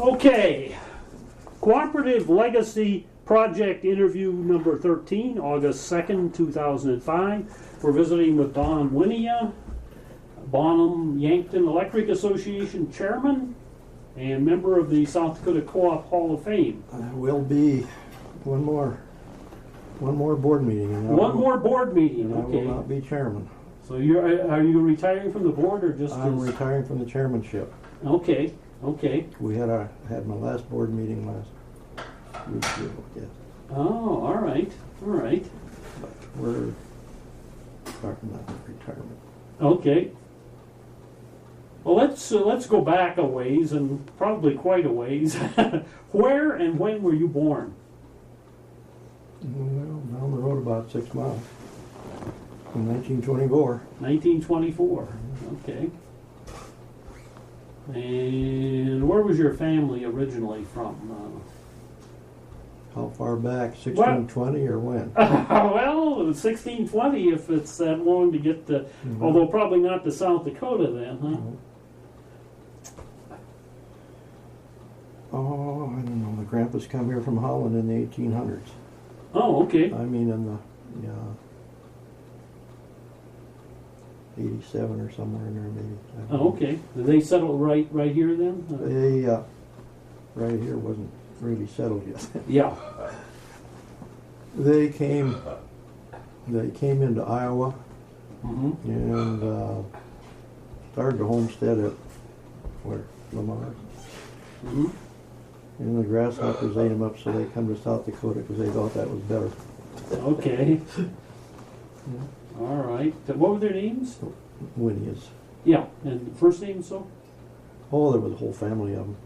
Okay, Cooperative Legacy Project interview number 13, August 2nd, 2005. We're visiting with Don Wynia, Bonham Yankton Electric Association Chairman and member of the South Dakota Co-op Hall of Fame. Will be one more board meeting. And one more board meeting, okay. I will not be chairman. So are you retiring from the board or just? I'm retiring from the chairmanship. Okay, okay. We had my last board meeting last week. Yes. Oh, all right, all right. But we're talking about retirement. Okay. Well, let's go back a ways, and probably quite a ways. Where and when were you born? Well, down the road about 6 miles. In 1924. 1924. Okay. And where was your family originally from? How far back? 1620 or when? Well, 1620 if it's that long to get to, although probably not to South Dakota then, huh? Oh, I don't know. The grandpas come here from Holland in the 1800s. Oh, okay. I mean in the 87 or somewhere in there maybe. Oh, okay. Did they settle right here then? They right here wasn't really settled yet. Yeah. They came into Iowa and started a homestead at Lamar. And the grasshoppers ate them up, so they come to South Dakota because they thought that was better. Okay. All right. What were their names? Wynias. Yeah. And first names, so? Oh, there was a whole family of them.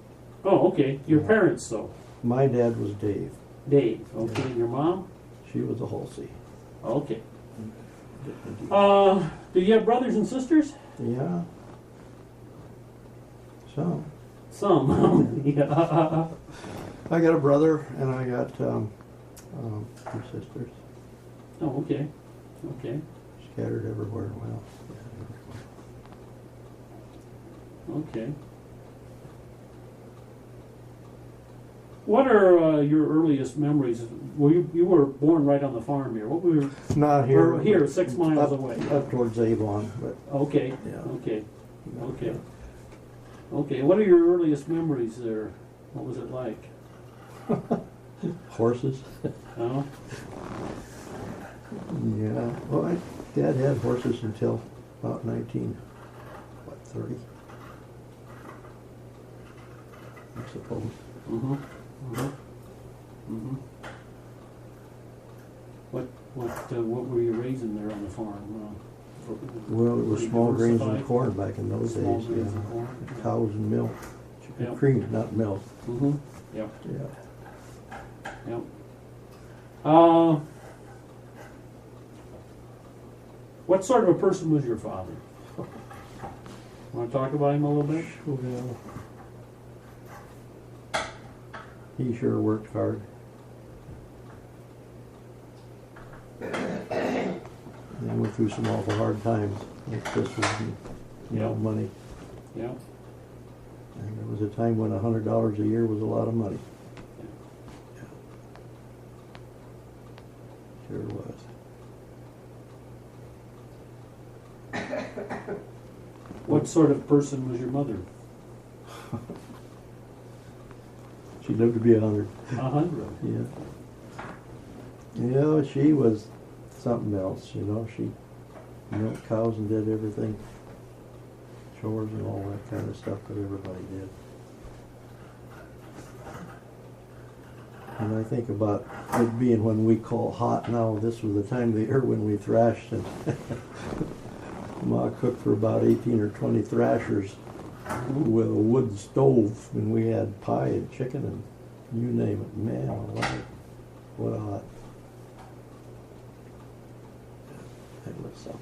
Oh, okay. Your parents, though? My dad was Dave. Dave. Okay. And your mom? She was a Halsey. Okay. Do you have brothers and sisters? Yeah. Some. Some. Yeah. I got a brother and I got 2 sisters. Oh, okay. Okay. Scattered everywhere. Well, okay. What are your earliest memories? Well, you were born right on the farm here. What were not here. Here, 6 miles away. Up towards Avon, but okay. Yeah. Okay. Okay. Okay. What are your earliest memories there? What was it like? Horses. Oh. Yeah. Well, Dad had horses until about 1930. I suppose. What were you raising there on the farm? Well, it was small grains and corn back in those Small days. grains Yeah. and corn. Cows and milk. Yep. Cream, not milk. Yep. Yeah. Yep. What sort of a person was your father? Want to talk about him a little bit? Well, he sure worked hard. And went through some awful hard times like Christmas and money. Yeah. And there was a time when $100 a year was a lot of money. Yeah. Sure was. What sort of person was your mother? She lived to be 100. 100. Yeah. You know, she was something else, you know. She milked cows and did everything. Chores and all that kind of stuff that everybody did. And I think about it being when we call hot now, this was the time of the year when we thrashed, and Ma cooked for about 18 or 20 thrashers with a wood stove, and we had pie and chicken and you name it. Man, what a hot. That was something.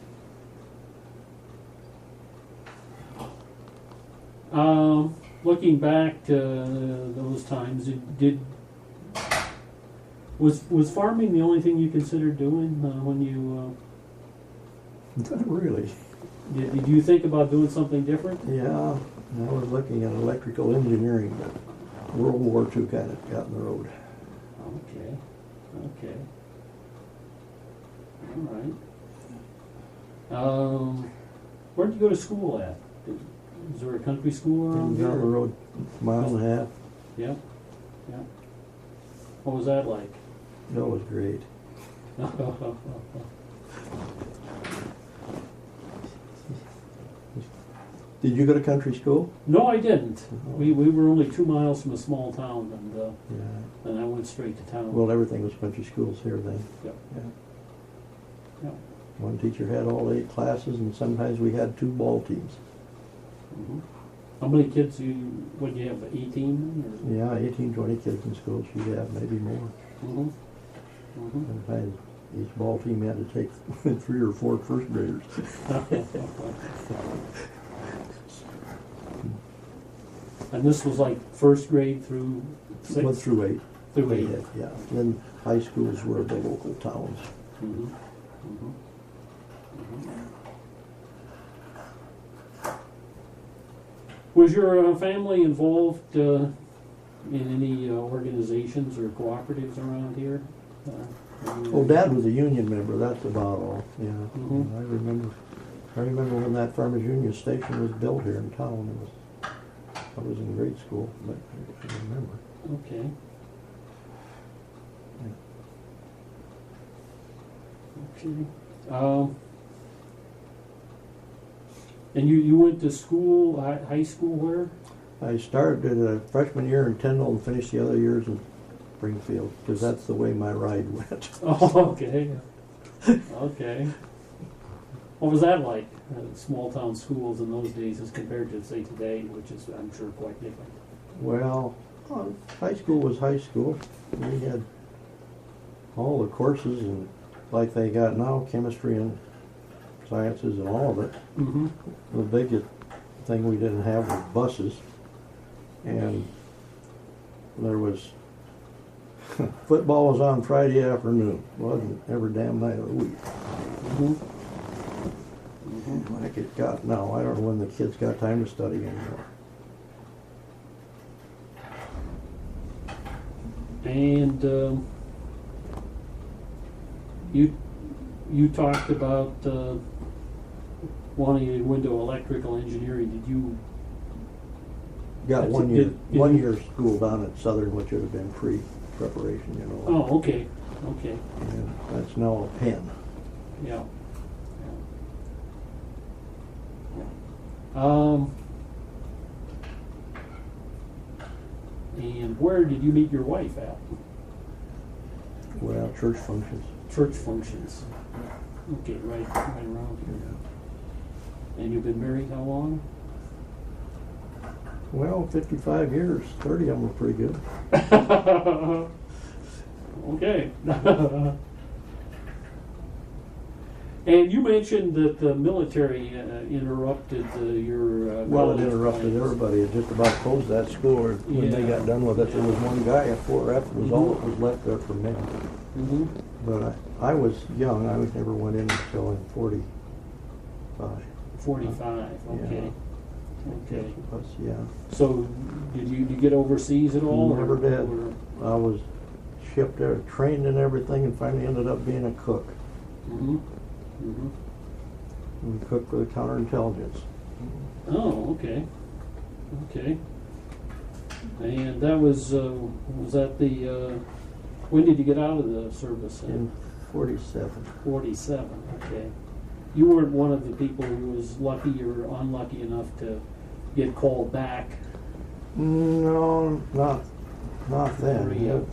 Looking back to those times, was farming the only thing you considered doing when you? Not really. Did you think about doing something different? Yeah, I was looking at electrical engineering, but World War II kind of got in the road. Okay, okay. All right. Where did you go to school at? Is there a country school around Down here? the road, mile and a half. Yep, yep. What was that like? That was great. Did you go to country school? No, I didn't. We were only 2 miles from a small town, Yeah. and I went straight to town. Well, everything was country schools here then. Yep. Yeah. Yep. One teacher had all 8 classes, and sometimes we had 2 ball teams. Mhm. How many kids would you have, 18? Or? Yeah, 18, 20 kids in school. She'd have maybe more. Mhm. Mhm. Sometimes each ball team had to take 3 or 4 first graders. And this was like first grade through 6th? 1 through 8. Through 8. Yeah. Then high schools were the local towns. Mhm. Mhm. Mhm. Was your family involved in any organizations or cooperatives around here? Oh, Dad was a union member. That's about all. Yeah. Mhm. I remember when that Farmers Union station was built here in town. I was in grade school, but I remember. Okay. Okay. And you went to school, high school where? I started a freshman year in Tyndall and finished the other years in Springfield, because that's the way my ride went. Oh, okay. Okay. What was that like? Small town schools in those days as compared to, say, today, which is, I'm sure, quite different. Well, high school was high school. We had all the courses, and like they got now, chemistry and sciences and all of it. Mm-hmm. The biggest thing we didn't have was buses, and there was football was on Friday afternoon. Wasn't every damn night of the week. Mm-hmm. Mm-hmm. Like it got now. I don't know when the kids got time to study anymore. And you talked about wanting to go into electrical engineering. Did you? Got one Did- year, did one you- year school down at Southern, which would have been pre-preparation, you know. Oh, okay, okay, And that's now a pen. yeah. Yeah. And where did you meet your wife at? Well, church functions. Church functions. Okay, right around here. And you've been married how long? Well, 55 years. 30 of them were pretty good. Okay. And you mentioned that the military interrupted your. Well, it college interrupted plans. everybody. It just about closed that school. When they Yeah. got done with it, there was one guy at 4F was all that was left there for men. Mhm. But I was young. I never went in until in 45. 45. Okay. Okay. But, yeah. So, did you get overseas at all? Never did. or- I was shipped there, trained and everything, and finally ended up being a cook. Mhm. Mhm. We cooked for the counterintelligence. Oh, okay. Okay. And that was that the, when did you get out of the service? In 47. 47, okay. You weren't one of the people who was lucky or unlucky enough to get called back. No, not then. Or you?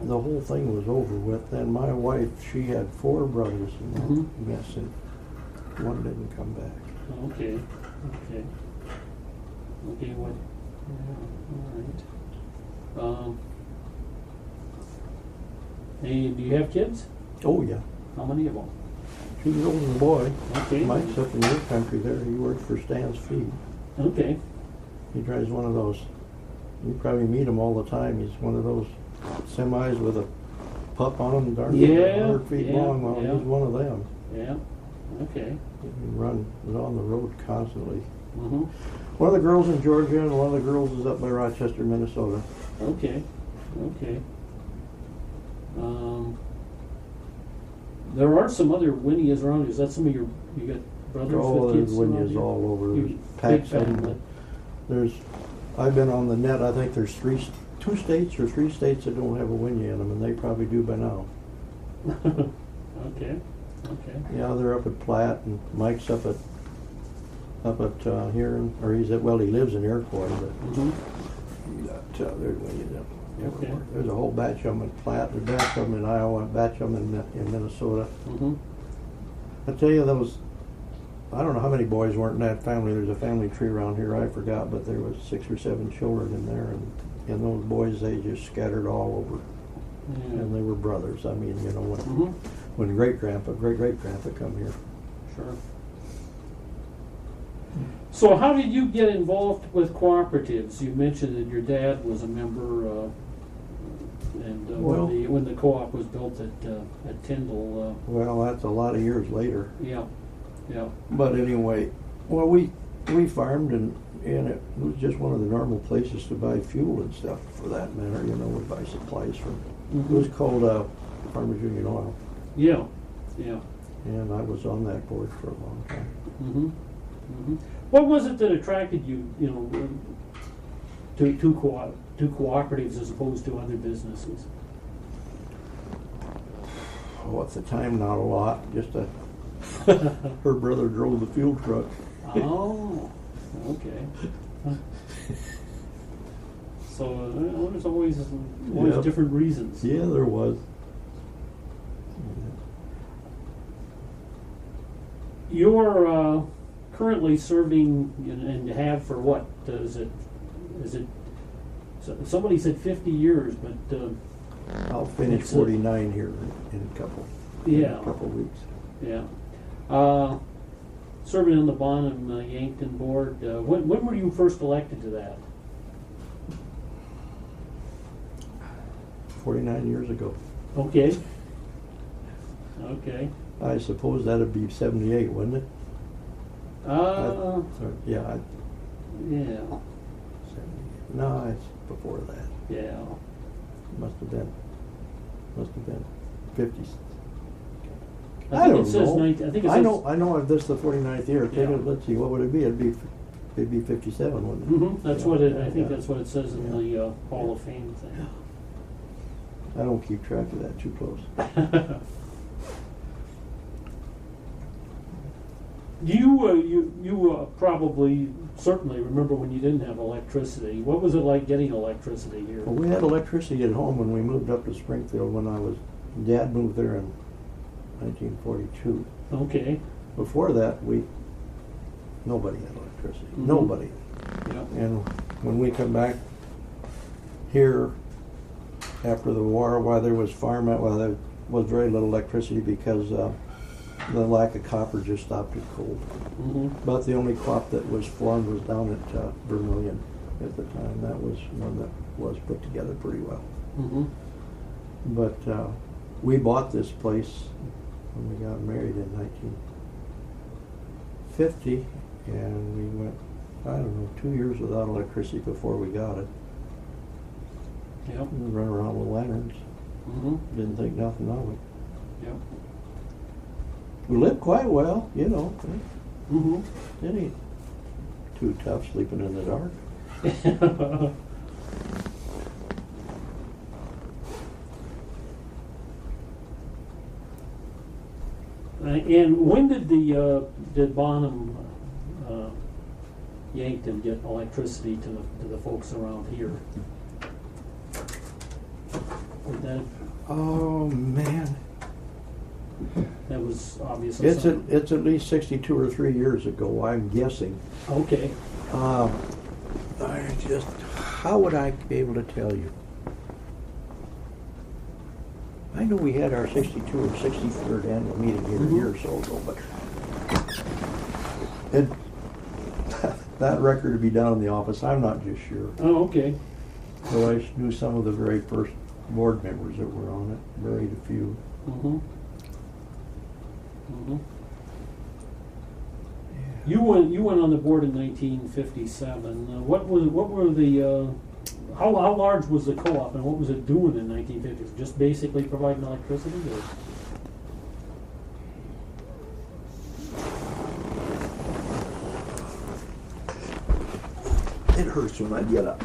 The whole thing was over with. Then my wife, she had 4 brothers in that Mhm. mess, and one didn't come back. Okay, okay. Okay, what? Yeah, all right. And do you have kids? Oh yeah, How many of them? 2 girls and a boy. Okay. Mike's up in your country there. He works for Stan's Feed. Okay. He drives one of those. You probably meet him all the time. He's one of those semis with a pup on him, darn near Yeah, 100 feet yeah, long. Well, yeah. he's one of them. Yeah. Okay. was on the road constantly. Mm-hmm. One of the girls in Georgia and one of the girls is up by Rochester, Minnesota. Okay. There are some other Wynias around. Is that some of you got brothers Oh, with there's kids around Wynias here? all over. You There's packs big of them. family. I've been on the net. I think there's two states or three states that don't have a Wynia in them, and they probably do by now. Okay. Yeah, they're up at Platte, and Mike's up at here, or he lives in Iroquois, but Mm-hmm. there's Wynias up everywhere. Okay. There's a whole batch of them at Platte, there's a batch of them in Iowa, a batch of them in Minnesota. Mm-hmm. I tell you, I don't know how many boys weren't in that family. There's a family tree around here, I forgot, but there was 6 or 7 children in there, and those boys, they just scattered all over. Yeah. And they were brothers. I mean, Mm-hmm. when great-grandpa come here. Sure. So how did you get involved with cooperatives? You mentioned that your dad was a member, Well- when the co-op was built at Tyndall. Well, that's a lot of years later. Yeah. But anyway, well, we farmed, and it was just one of the normal places to buy fuel and stuff, for that matter. We'd buy supplies from. It was called Farmers Union Oil, Yeah. and I was on that board for a long time. Mm-hmm. Mm-hmm. What was it that attracted you, to cooperatives as opposed to other businesses? Oh, at the time, not a lot. Just her brother drove the fuel truck. Oh, okay. So there's always Yep. different reasons. Yeah, there was. You're currently serving and have for what? Is it? Somebody said 50 years, but I'll finish It's 49 here in a couple weeks. Yeah. Serving on the Bonham Yankton board. When were you first elected to that? 49 years ago. Okay. I suppose that'd be 78, wouldn't it? Yeah, Yeah. 78. No, it's before that. Yeah. Must have been 50s. I I think don't it says know. 19. I think it I says. know if this is the 49th year. Yeah. Let's see, what would it be? It'd be 57, wouldn't it? Mm-hmm. That's what it. I think Yeah. that's what it says in the Hall of Fame thing. I don't keep track of that too close. You probably certainly remember when you didn't have electricity. What was it like getting electricity here? Well, we had electricity at home when we moved up to Springfield Dad moved there in 1942. Okay. Before that, nobody had electricity. Mhm. Nobody. Yeah. And when we come back here after the war, while there was there was very little electricity because the lack of copper just stopped it cold. Mm-hmm. But the only crop that was formed was down at Vermilion at the time. That was one that was put together pretty well. Mm-hmm. But we bought this place when we got married in 1950, and we went, 2 years without electricity before we got it. Yep. We run around with lanterns. Mm-hmm. Didn't think nothing of it. Yep. We lived quite well, Mm-hmm. It ain't too tough sleeping in the dark. And when did Bonham Yankton get electricity to the folks around here? Oh man, That was obviously it's at least 62 or 3 years ago. I'm guessing. Okay. How would I be able to tell you? I know we had our 62 or 63rd annual meeting here a year or so ago, but that record would be down in the office. I'm not just sure. Oh, okay. So I knew some of the very first board members that were on it, buried a few. Mm-hmm. Mm-hmm. You went on the board in 1957. What were the how large was the co-op and what was it doing in 1950? Just basically providing electricity, or? It hurts when I get up.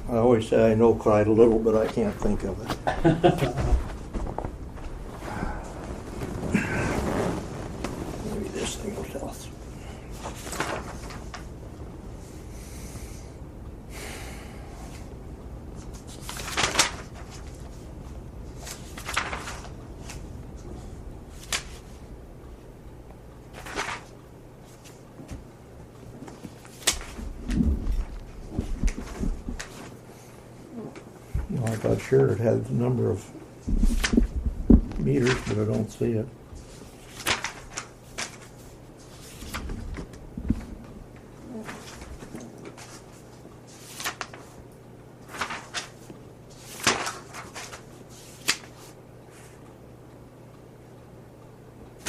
I always say I know quite a little, but I can't think of it. Maybe this thing will tell us. Well, I thought sure it had the number of meters, but I don't see it.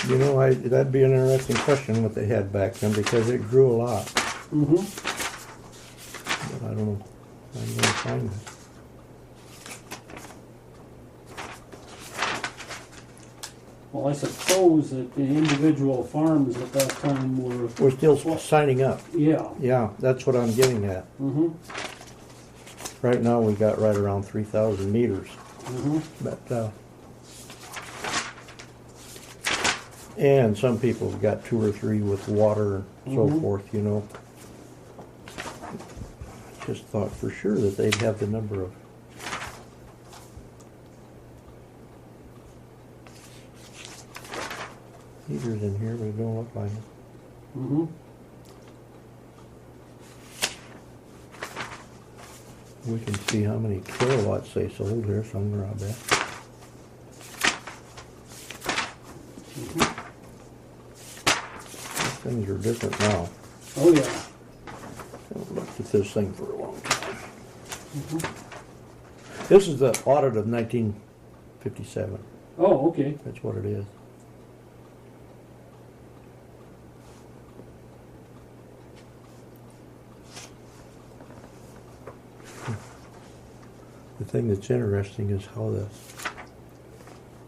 You know, that'd be an interesting question what they had back then, because it grew a lot. Mm-hmm. But I don't know. I'm going to find it. Well, I suppose that the individual farms at that time were. We're still signing up. Yeah. Yeah, that's what I'm getting at. Mm-hmm. Right now we got right around 3,000 meters. Mm-hmm. But and some people have got 2 or 3 with water and so forth, you know. Just thought for sure that they'd have the number of. Meters in here, but it don't look like it. Mm-hmm. We can see how many kilowatts they sold here somewhere, I bet. Mm-hmm. Things are different now. Oh yeah. I haven't looked at this thing for a long time. Mm-hmm. This is the audit of 1957. Oh, okay. That's what it is. The thing that's interesting is how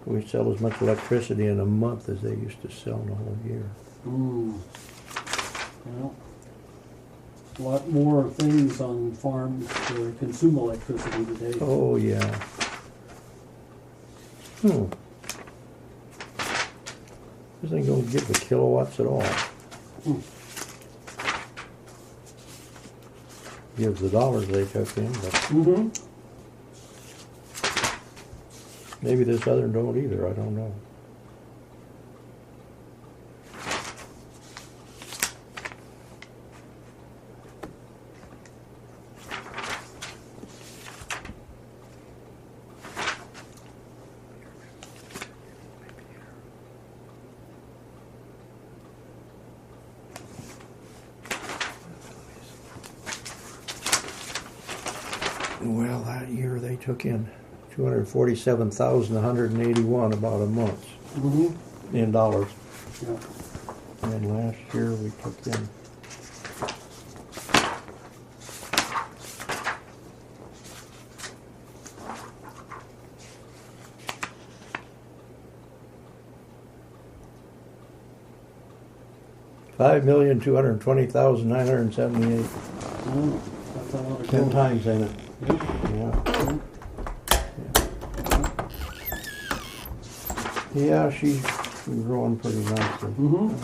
we sell as much electricity in a month as they used to sell in a whole year. Mm. Well, a lot more things on farms to consume electricity today. Oh, yeah. This ain't gonna give the kilowatts at all. Gives the dollars they took in, but Mm-hmm. maybe this other don't either, I don't know. Well, that year they took in 247,181 about a month in dollars. Yeah. And last year we took in $5,220,978. Oh, that's a lot of 10 growth. times, ain't it? Yeah. Yeah, she's growing pretty nicely. Mhm.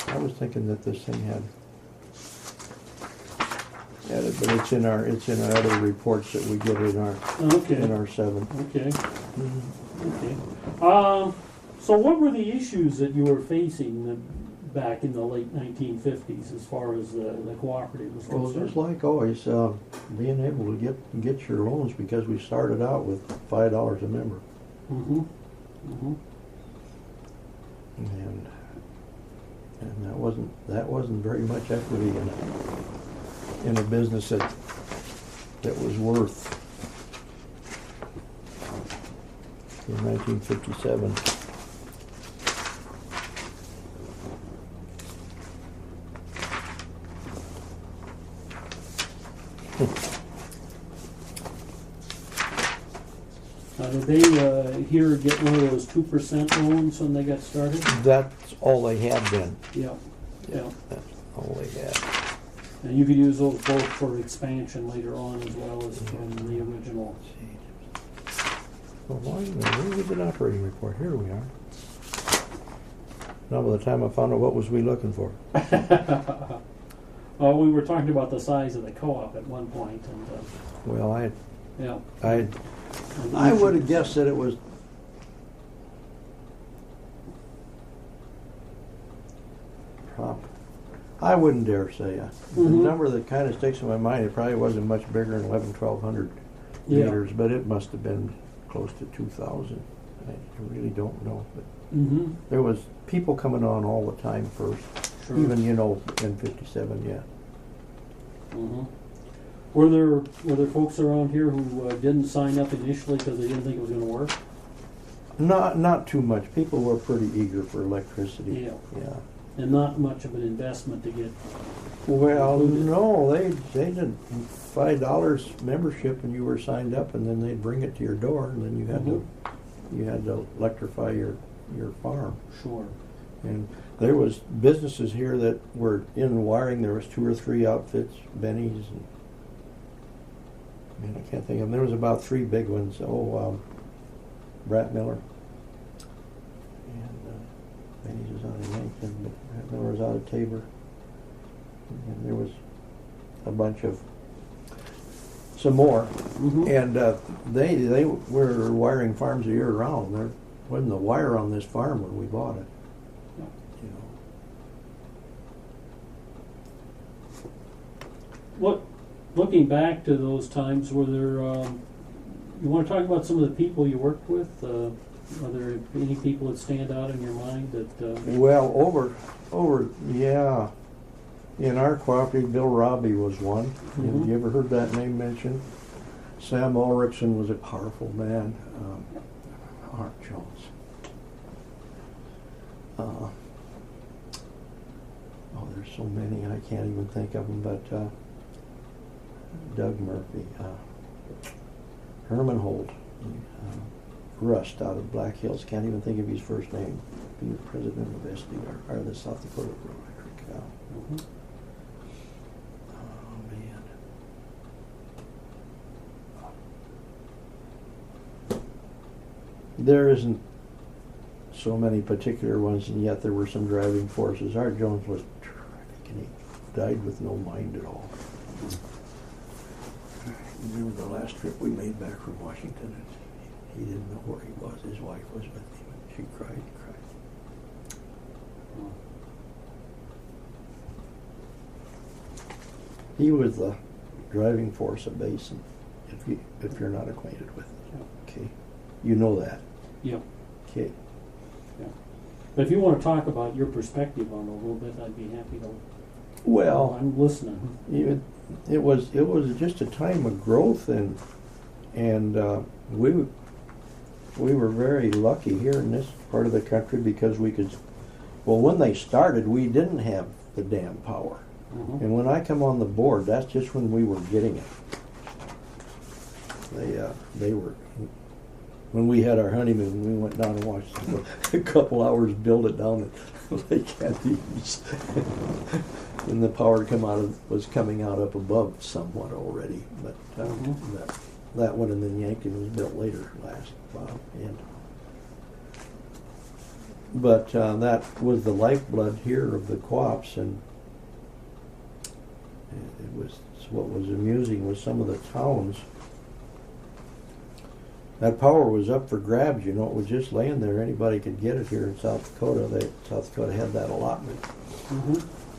I was thinking that this thing had it, but it's in our other reports that we get in our Okay. 7. Okay. Mm-hmm. Okay. So what were the issues that you were facing back in the late 1950s as far as the cooperative was Well, concerned? just like always, being able to get your loans, because we started out with $5 a member, Mm-hmm. Mm-hmm. and that wasn't very much equity in a business that was worth in 1957. Did they here get one of those 2% loans when they got started? That's all they had been. Yeah. Yeah. That's all they had. And you could use those both for expansion later on as well as from the original. Well, where was an operating report? Here we are. Now, by the time I found out what was we looking for. Oh, we were talking about the size of the co-op at one point, and Well, yeah. I would have guessed that it was I wouldn't dare say. The number that kind of sticks in my mind, it probably wasn't much bigger than 1,100 Yeah. meters, but it must have been close to 2,000. I really don't know. But Mm-hmm. there was people coming on all the time first. Sure. Even, in 57, yeah. Mm-hmm. Were there folks around here who didn't sign up initially because they didn't think it was going to work? Not too much. People were pretty eager for electricity. Yeah. And not much of an investment to get. Well, included. no, they did $5 membership, and you were signed up, and then they'd bring it to your door, and then you had to electrify your farm. Sure. And there was businesses here that were in wiring. There was 2 or 3 outfits, Benny's, and I can't think of them. There was about 3 big ones. Brat Miller. And Benny's was out of Yankton, but Brat Miller was out of Tabor. And there was a bunch of some more. Mm-hmm. And they were wiring farms year round. There wasn't a wire on this farm when we bought it. Yeah. Looking back to those times, were there? You want to talk about some of the people you worked with? Are there any people that stand out in your mind that? Well, yeah. In our cooperative, Bill Robbie was one. Mhm. Have you ever heard that name mentioned? Sam Ulrichsen was a powerful man. Art Jones. There's so many, I can't even think of them, but Doug Murphy, Herman Holt, Rust out of Black Hills, can't even think of his first name, he was president of SD, or the South Dakota Electric. Mhm. Oh, man. There isn't so many particular ones, and yet there were some driving forces. Art Jones was terrific, and he died with no mind at all. I remember the last trip we made back from Washington, and he didn't know where he was. His wife was with him, and she cried and cried. He was the driving force of Basin, if you're not acquainted with it. Okay. You know that. Yep. Okay. Yeah. But if you want to talk about your perspective on it a little bit, I'd be happy to. Well, I'm listening. it was just a time of growth, and we were very lucky here in this part of the country because we could. Well, when they started, we didn't have the dam power, Mm-hmm. and when I come on the board, that's just when we were getting it. They were when we had our honeymoon, we went down and watched a couple hours build it down at Lake Andes. And the power was coming out up above somewhat already, but that one, and then Yankton was built later last end. But that was the lifeblood here of the co-ops, and it was what was amusing was some of the towns. That power was up for grabs, it was just laying there. Anybody could get it here in South Dakota. South Dakota had that allotment.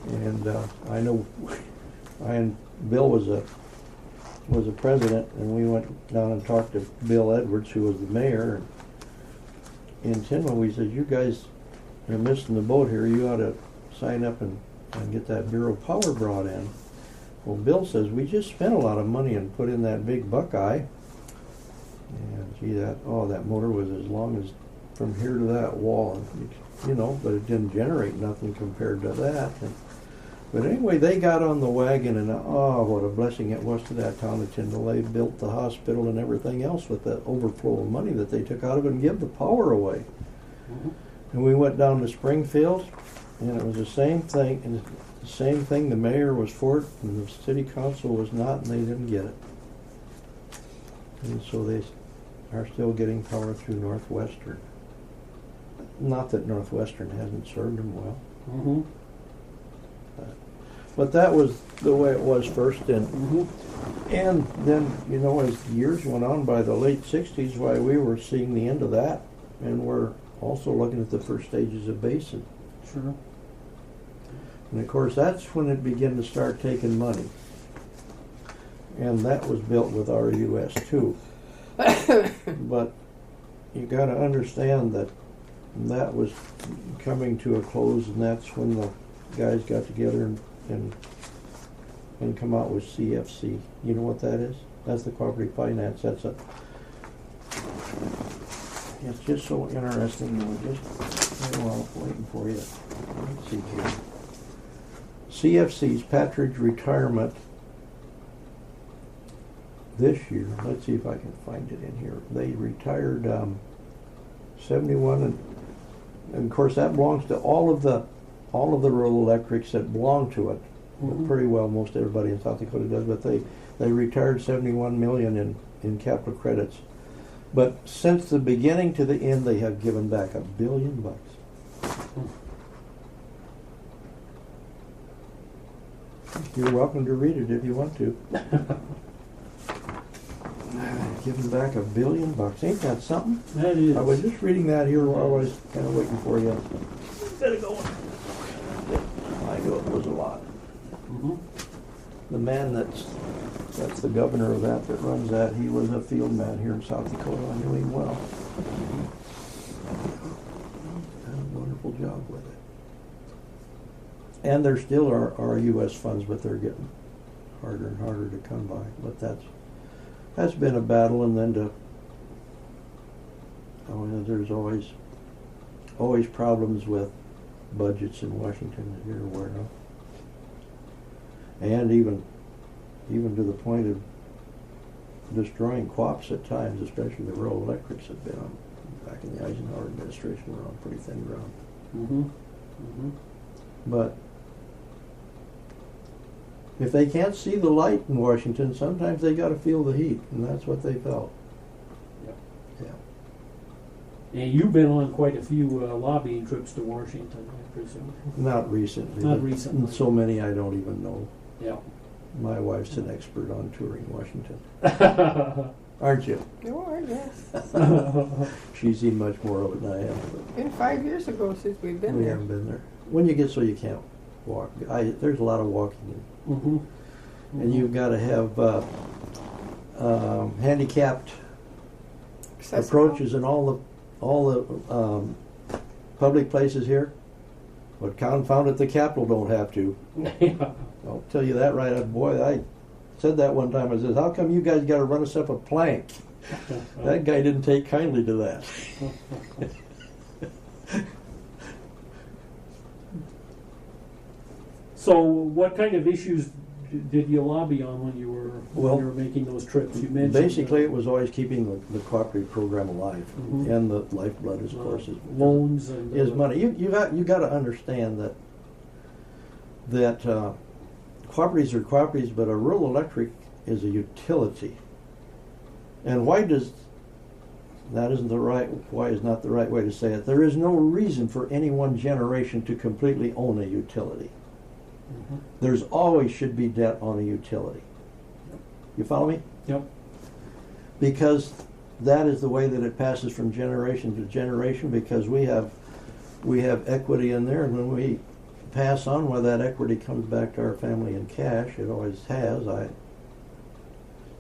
And I know I and Bill was a president, and we went down and talked to Bill Edwards, who was the mayor. And in Tinman, we said, "You guys are missing the boat here. You ought to sign up and get that Bureau of Power brought in." Well, Bill says, "We just spent a lot of money and put in that big Buckeye. And gee, that motor was as long as from here to that wall, but it didn't generate nothing compared to that." But anyway, they got on the wagon, and what a blessing it was to that town of Tyndall. They built the hospital and everything else with that overflow of money that they took out of it and give the power away. And we went down to Springfield, and it was the same thing. And the same thing, the mayor was for it, and the city council was not, and they didn't get it. And so they are still getting power through Northwestern. Not that Northwestern hasn't served them well. But that was the way it was first. And then, as the years went on, by the late 60s, we were seeing the end of that. And we're also looking at the first stages of Basin. Sure. And of course, that's when it began to start taking money. And that was built with RUS too. But you got to understand that was coming to a close, and that's when the guys got together and come out with CFC. You know what that is? That's the cooperative finance. It's just so interesting. Waiting for you. Let's see here. CFC's Patridge retirement this year. Let's see if I can find it in here. They retired 71, and of course that belongs to all of the rural electrics that belong to it. Pretty well, most everybody in South Dakota does. But they retired 71 million in capital credits. But since the beginning to the end, they have given back $1 billion. You're welcome to read it if you want to. Giving back $1 billion. Ain't that something? That is. I was just reading that here while I was kind of waiting for you. Get it going. I knew it was a lot. The man that's the governor of that runs that, he was a field man here in South Dakota. I knew him well. Done a wonderful job with it. And there still are U.S. funds, but they're getting harder and harder to come by. But that's been a battle, and then there's always problems with budgets in Washington, as you're aware of. And even to the point of destroying co-ops at times, especially the rural electrics have been on, back in the Eisenhower administration, were on pretty thin ground. But if they can't see the light in Washington, sometimes they got to feel the heat, and that's what they felt. And you've been on quite a few lobbying trips to Washington, I presume. Not recently. Not recently. So many I don't even know. Yeah. My wife's an expert on touring Washington. Aren't you? You are, yes. She's seen much more of it than I have. But been 5 years ago since we've been we there. haven't been there. When you get so you can't walk, there's a lot of walking. And you've got to have handicapped approaches in all the public places here. But confound it, the Capitol don't have to. I'll tell you that right up. Boy, I said that one time. I said, "How come you guys got to run us up a plank?" That guy didn't take kindly to that. So what kind of issues did you lobby on when you were making those trips? You mentioned Basically, it was always keeping the cooperative program alive, Mhm. and the lifeblood, of course, loans and is money. You got to understand that cooperatives are cooperatives, but a rural electric is a utility. And why is not the right way to say it? There is no reason for any one generation to completely own a utility. Mhm. There's always should be debt on a utility. You follow me? Yep. Because that is the way that it passes from generation to generation, because we have equity in there, and when we pass on, where that equity comes back to our family in cash, it always has.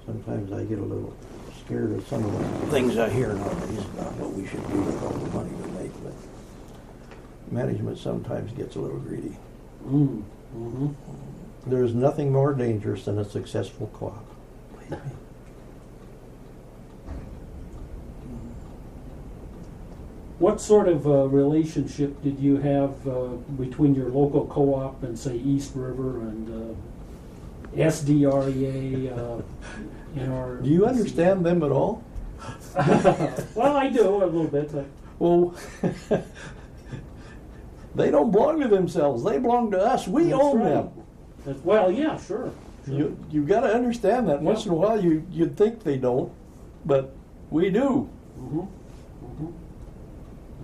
Sometimes I get a little scared of some of the things I hear nowadays about what we should do with all the money we make, but management sometimes gets a little greedy. Mm-hmm. There is nothing more dangerous than a successful co-op. Believe me. What sort of relationship did you have between your local co-op and, say, East River and SDREA? Do you understand them at all? Well, I do a little bit. Well, they don't belong to themselves. They belong to us. We That's own right. them. Well, yeah, sure. You got to understand that. Once in a while, you'd think they don't, but we do. Mm-hmm. Mm-hmm.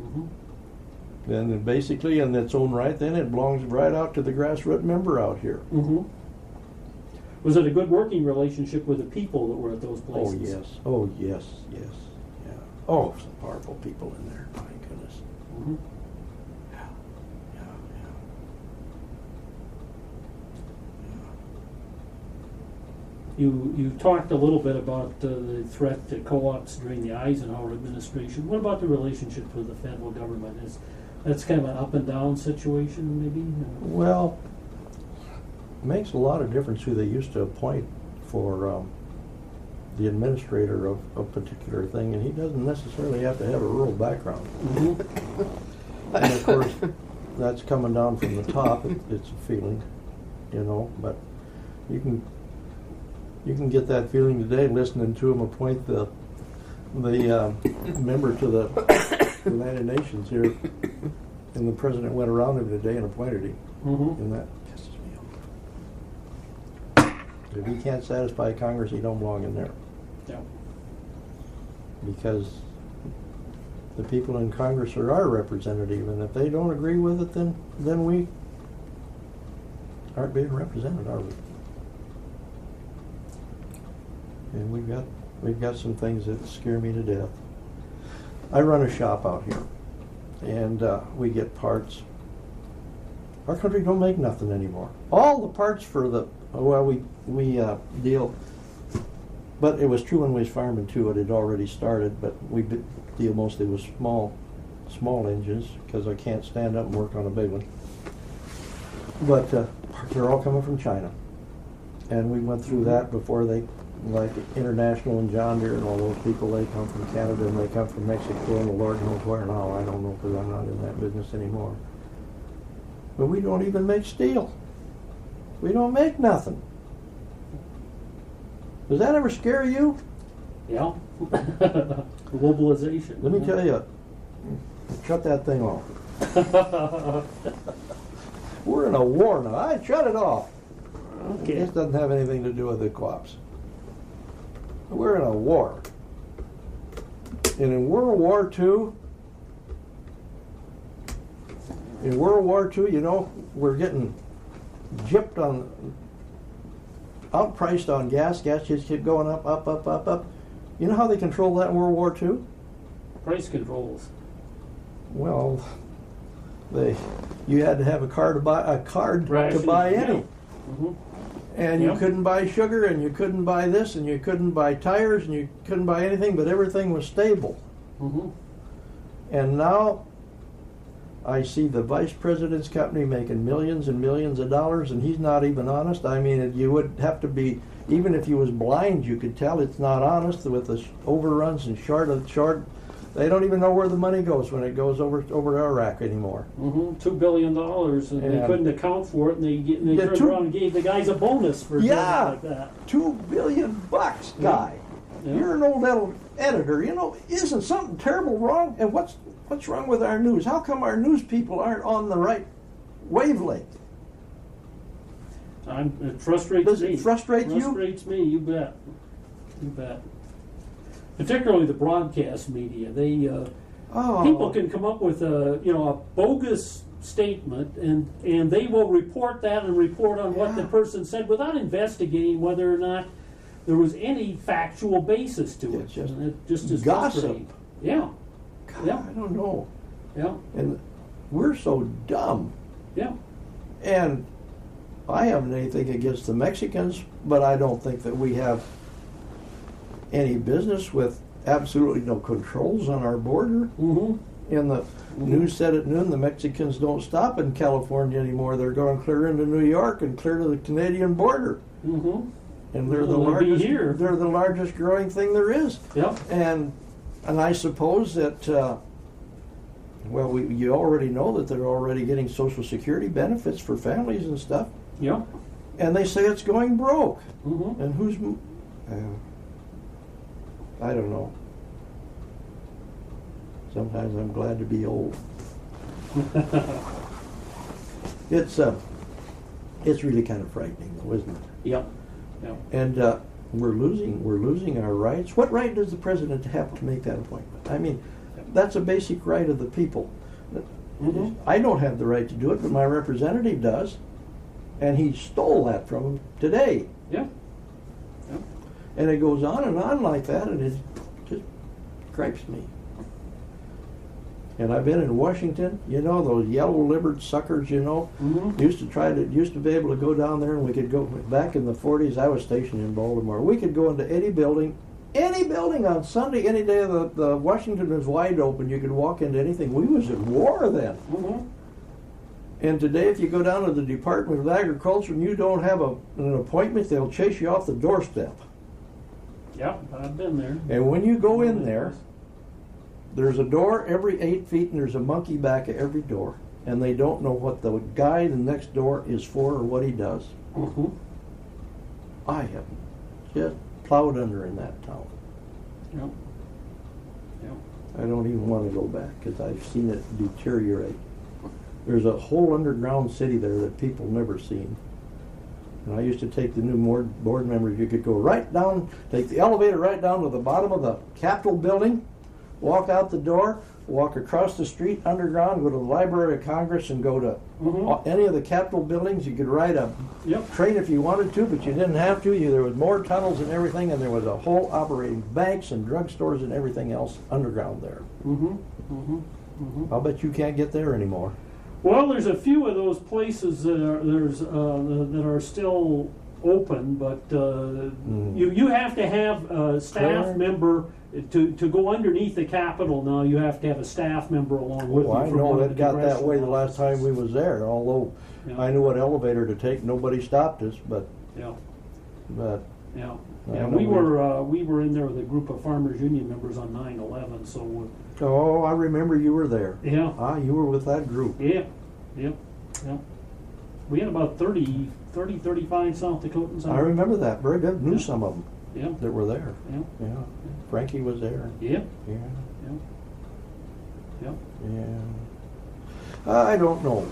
Mm-hmm. And then basically, in its own right, then it belongs right out to the grassroots member out here. Mm-hmm. Was it a good working relationship with the people that were at those places? Oh yes. Oh yes. Yes. Yeah. Oh, some powerful people in there. My goodness. Mm-hmm. Yeah. Yeah. Yeah. You talked a little bit about the threat to co-ops during the Eisenhower administration. What about the relationship with the federal government? That's kind of an up and down situation, maybe? Well, it makes a lot of difference who they used to appoint for the administrator of a particular thing, and he doesn't necessarily have to have a rural background. Mm-hmm. And of course, that's coming down from the top. It's a feeling, but you can get that feeling today listening to him appoint the member to the United Nations here, and the president went around him today and appointed him, Mm-hmm. and that pisses me off. If he can't satisfy Congress, he don't belong in there, Yeah. because the people in Congress are our representative, and if they don't agree with it, then we aren't being represented, are we? And we've got some things that scare me to death. I run a shop out here, and we get parts. Our country don't make nothing anymore. All the parts for we deal, but it was true when we was farming too. It had already started, but we deal mostly with small engines, because I can't stand up and work on a big one. But parts are all coming from China, and we went through that before they. Like International and John Deere and all those people, they come from Canada and they come from Mexico and the Lord knows where now. I don't know, because I'm not in that business anymore. But we don't even make steel. We don't make nothing. Does that ever scare you? Yeah. Globalization. Let me tell you, shut that thing off. We're in a war now. I shut it off. Okay. This doesn't have anything to do with the co-ops. We're in a war. And in World War II, we're getting gypped outpriced on gas. Gas just kept going up, up, up, up, up. You know how they control that in World War II? Price controls. Well, you had to have a card to buy any. Yeah. Mm-hmm. And you couldn't buy sugar, and you couldn't buy this, and you couldn't buy tires, and you couldn't buy anything, but everything was stable. Mm-hmm. And now I see the vice president's company making millions and millions of dollars, and he's not even honest. I mean, you would have to be, even if you was blind, you could tell it's not honest with the overruns and short They don't even know where the money goes when it goes over to Iraq anymore. $2 billion, and they Yeah. couldn't account for it, and they Yeah, turned around and gave the guys a bonus for doing it like that. $2 billion, guy. Yeah. You're an old editor. You know, isn't something terrible wrong? And what's wrong with our news? How come our news people aren't on the right wavelength? It frustrates Does me. it frustrate you? Frustrates me, you bet. You bet. Particularly the broadcast media. They people can come up with a bogus statement, and they will report that and report on what the person said without investigating whether or not there was any factual basis to it. It's just And it just is gossip. frustrating. Yeah. God, Yeah. I don't know. Yeah. And we're so dumb. Yeah. And I haven't anything against the Mexicans, but I don't think that we have any business with absolutely no controls on our border. And the news said at noon the Mexicans don't stop in California anymore. They're going clear into New York and clear to the Canadian border. And they're the Well, they'll be largest. here. They're the largest growing thing there is. Yep. And I suppose that you already know that they're already getting Social Security benefits for families and stuff. Yep. And they say it's going broke. And who's? I don't know. Sometimes I'm glad to be old. It's really kind of frightening, though, isn't it? Yep. Yep. And we're losing our rights. What right does the president have to make that appointment? I mean, that's a basic right of the people. I don't have the right to do it, but my representative does, and he stole that from him today. Yeah. And it goes on and on like that, and it just gripes me. And I've been in Washington, those yellow-livered suckers, used to be able to go down there, and we could go, back in the 40s, I was stationed in Baltimore, we could go into any building on Sunday, any day, the Washington was wide open, you could walk into anything. We was at war then. And today, if you go down to the Department of Agriculture and you don't have an appointment, they'll chase you off the doorstep. Yep, I've been there. And when you go in there, there's a door every 8 feet, and there's a monkey back at every door. And they don't know what the guy in the next door is for or what he does. I have just plowed under in that town. Yep. Yep. I don't even want to go back because I've seen it deteriorate. There's a whole underground city there that people never seen. And I used to take the new board members. You could go right down, take the elevator right down to the bottom of the Capitol building, walk out the door, walk across the street underground, go to the Library of Congress, and go to any of the Capitol buildings. You could ride a train if you wanted to, but you didn't have to. There was more tunnels and everything, and there was a whole operating banks and drugstores and everything else underground there. I'll bet you can't get there anymore. Well, there's a few of those places that are still open, but you have to have a staff member to go underneath the Capitol. Now you have to have a staff member along with you. I know it got that way the last time we was there. Although I knew what elevator to take, nobody stopped us. But we were in there with a group of Farmers Union members on 9/11. So. Oh, I remember you were there. Yeah. You were with that group. Yeah. We had about 35 South Dakotans. I remember that. Very good. Knew some of them. Yeah. That were there. Yeah. Frankie was there. Yeah. I don't know.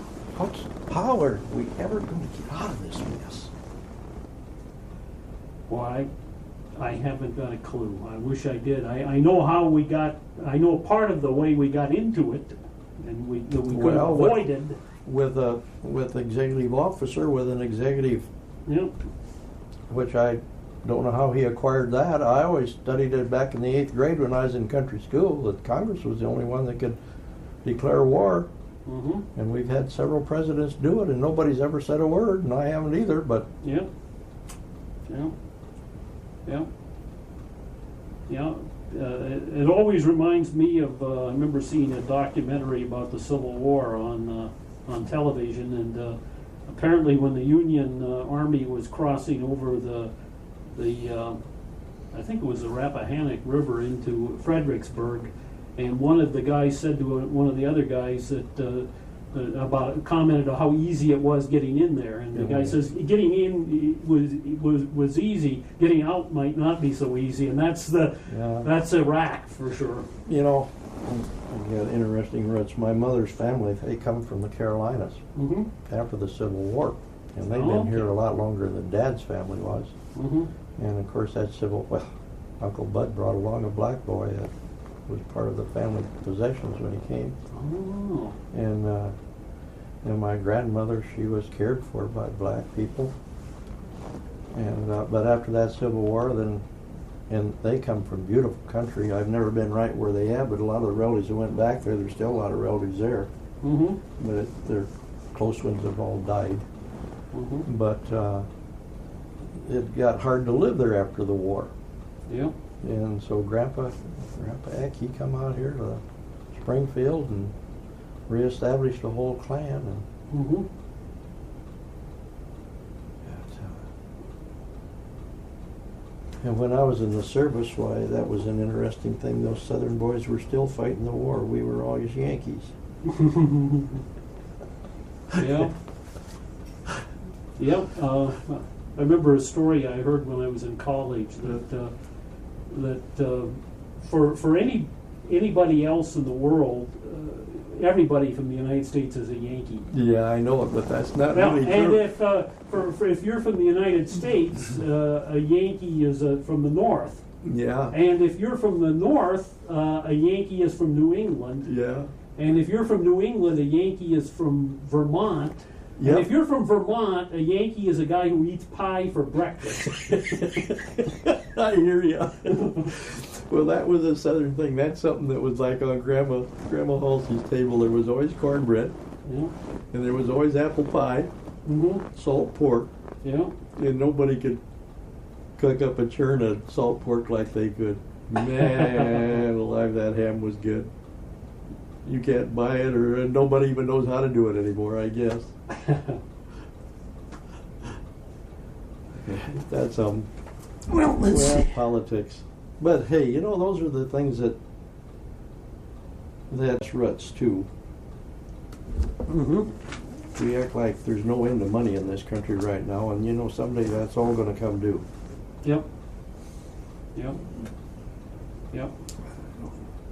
How are we ever going to get out of this mess? Why? I haven't got a clue. I wish I did. I know how we got. I know part of the way we got into it, and we could have avoided. With executive officer, with an executive, which I don't know how he acquired that. I always studied it back in the 8th grade when I was in country school. That Congress was the only one that could declare war, and we've had several presidents do it, and nobody's ever said a word, and I haven't either. But it always reminds me of. I remember seeing a documentary about the Civil War on television, and apparently when the Union Army was crossing over the I think it was the Rappahannock River into Fredericksburg, and one of the guys said to one of the other guys that commented on how easy it was getting in there, and the guy says getting in was easy. Getting out might not be so easy, and that's Iraq for sure. You know, I got interesting roots. My mother's family, they come from the Carolinas after the Civil War, and they've been here a lot longer than Dad's family was. And of course, that well, Uncle Bud brought along a black boy that was part of the family possessions when he came. Oh. And my grandmother, she was cared for by black people. And but after that Civil War, and they come from beautiful country. I've never been right where they have, but a lot of the relatives that went back there, there's still a lot of relatives there. But their close ones have all died. But it got hard to live there after the war. Yeah. And so Grandpa Eck, he come out here to Springfield and reestablished the whole clan. And when I was in the service, why, that was an interesting thing. Those Southern boys were still fighting the war. We were always Yankees. Yeah. Yep. I remember a story I heard when I was in college that for anybody else in the world, everybody from the United States is a Yankee. Yeah, I know it, but that's not really true. And if you're from the United States, a Yankee is from the North. Yeah. And if you're from the North, a Yankee is from New England. Yeah. And if you're from New England, a Yankee is from Vermont. Yep. And if you're from Vermont, a Yankee is a guy who eats pie for breakfast. I hear you. Well, that was a Southern thing. That's something that was like on Grandma Halsey's table. There was always cornbread, and there was always apple pie, salt pork, and nobody could cook up a churn of salt pork like they could. Man alive, that ham was good. You can't buy it, or nobody even knows how to do it anymore, I guess. That's let's see. Politics. But hey, you know, those are the things that's ruts too. We act like there's no end to money in this country right now, and you know, someday that's all going to come due. Yep.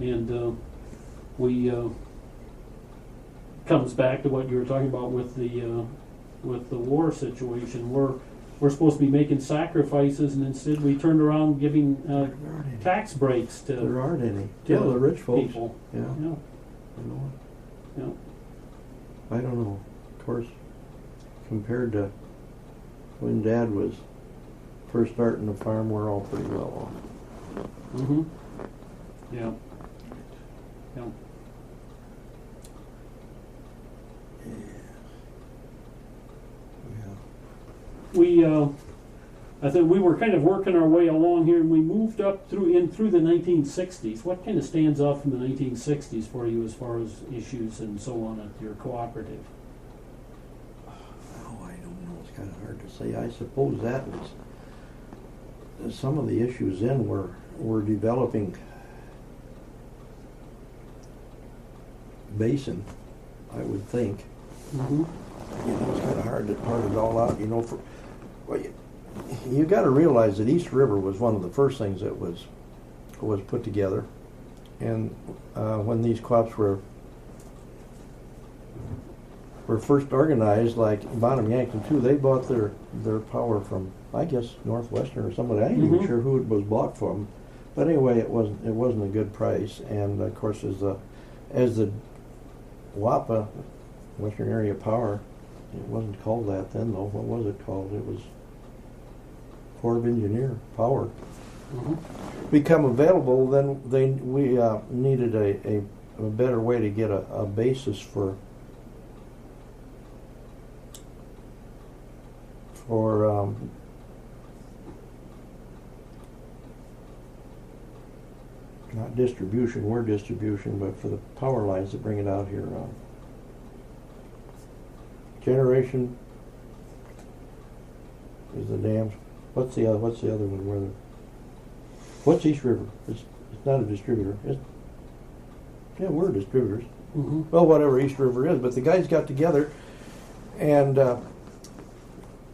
And we comes back to what you were talking about with the war situation. We're supposed to be making sacrifices, and instead we turned around giving tax breaks to there aren't any. Yeah, the rich folks. People. Yeah. Yeah. I don't know. Of course, compared to when Dad was first starting the farm, we're all pretty well off. Yeah. I think we were kind of working our way along here, and we moved up through the 1960s. What kind of stands out from the 1960s for you as far as issues and so on at your cooperative? Oh, I don't know. It's kind of hard to say. I suppose that was some of the issues then were developing basin, I would think. You know, it's kind of hard to part it all out. You know, you got to realize that East River was one of the first things that was put together, and when these co-ops were first organized, like Bonham Yankton too, they bought their power from, I guess, Northwestern or somebody. I ain't even sure who it was bought from, but anyway, it wasn't a good price. And of course, as the WAPA, Western Area Power, it wasn't called that then though. What was it called? It was Corps of Engineer Power. Become available, then we needed a better way to get a basis for not distribution, we're distribution, but for the power lines that bring it out here. Generation is the dams. What's the other one? What's East River? It's not a distributor. Yeah, we're distributors. Mm-hmm. Well, whatever East River is, but the guys got together and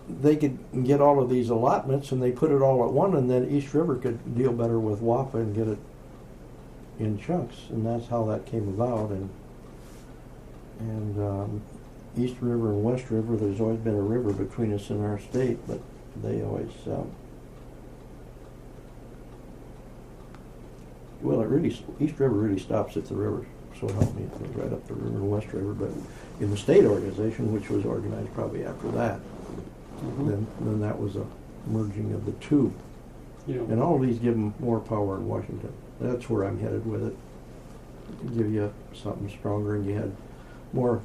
they could get all of these allotments and they put it all at one, and then East River could deal better with WAPA and get it in chunks, and that's how that came about. And East River and West River, there's always been a river between us in our state, but they always well, East River really stops at the river, so help me, it goes right up the river in West River. But in the state organization, which was organized probably after that, then that was a merging of the two. Yeah. And all of these give them more power in Washington. That's where I'm headed with it. Give you something stronger, and you had more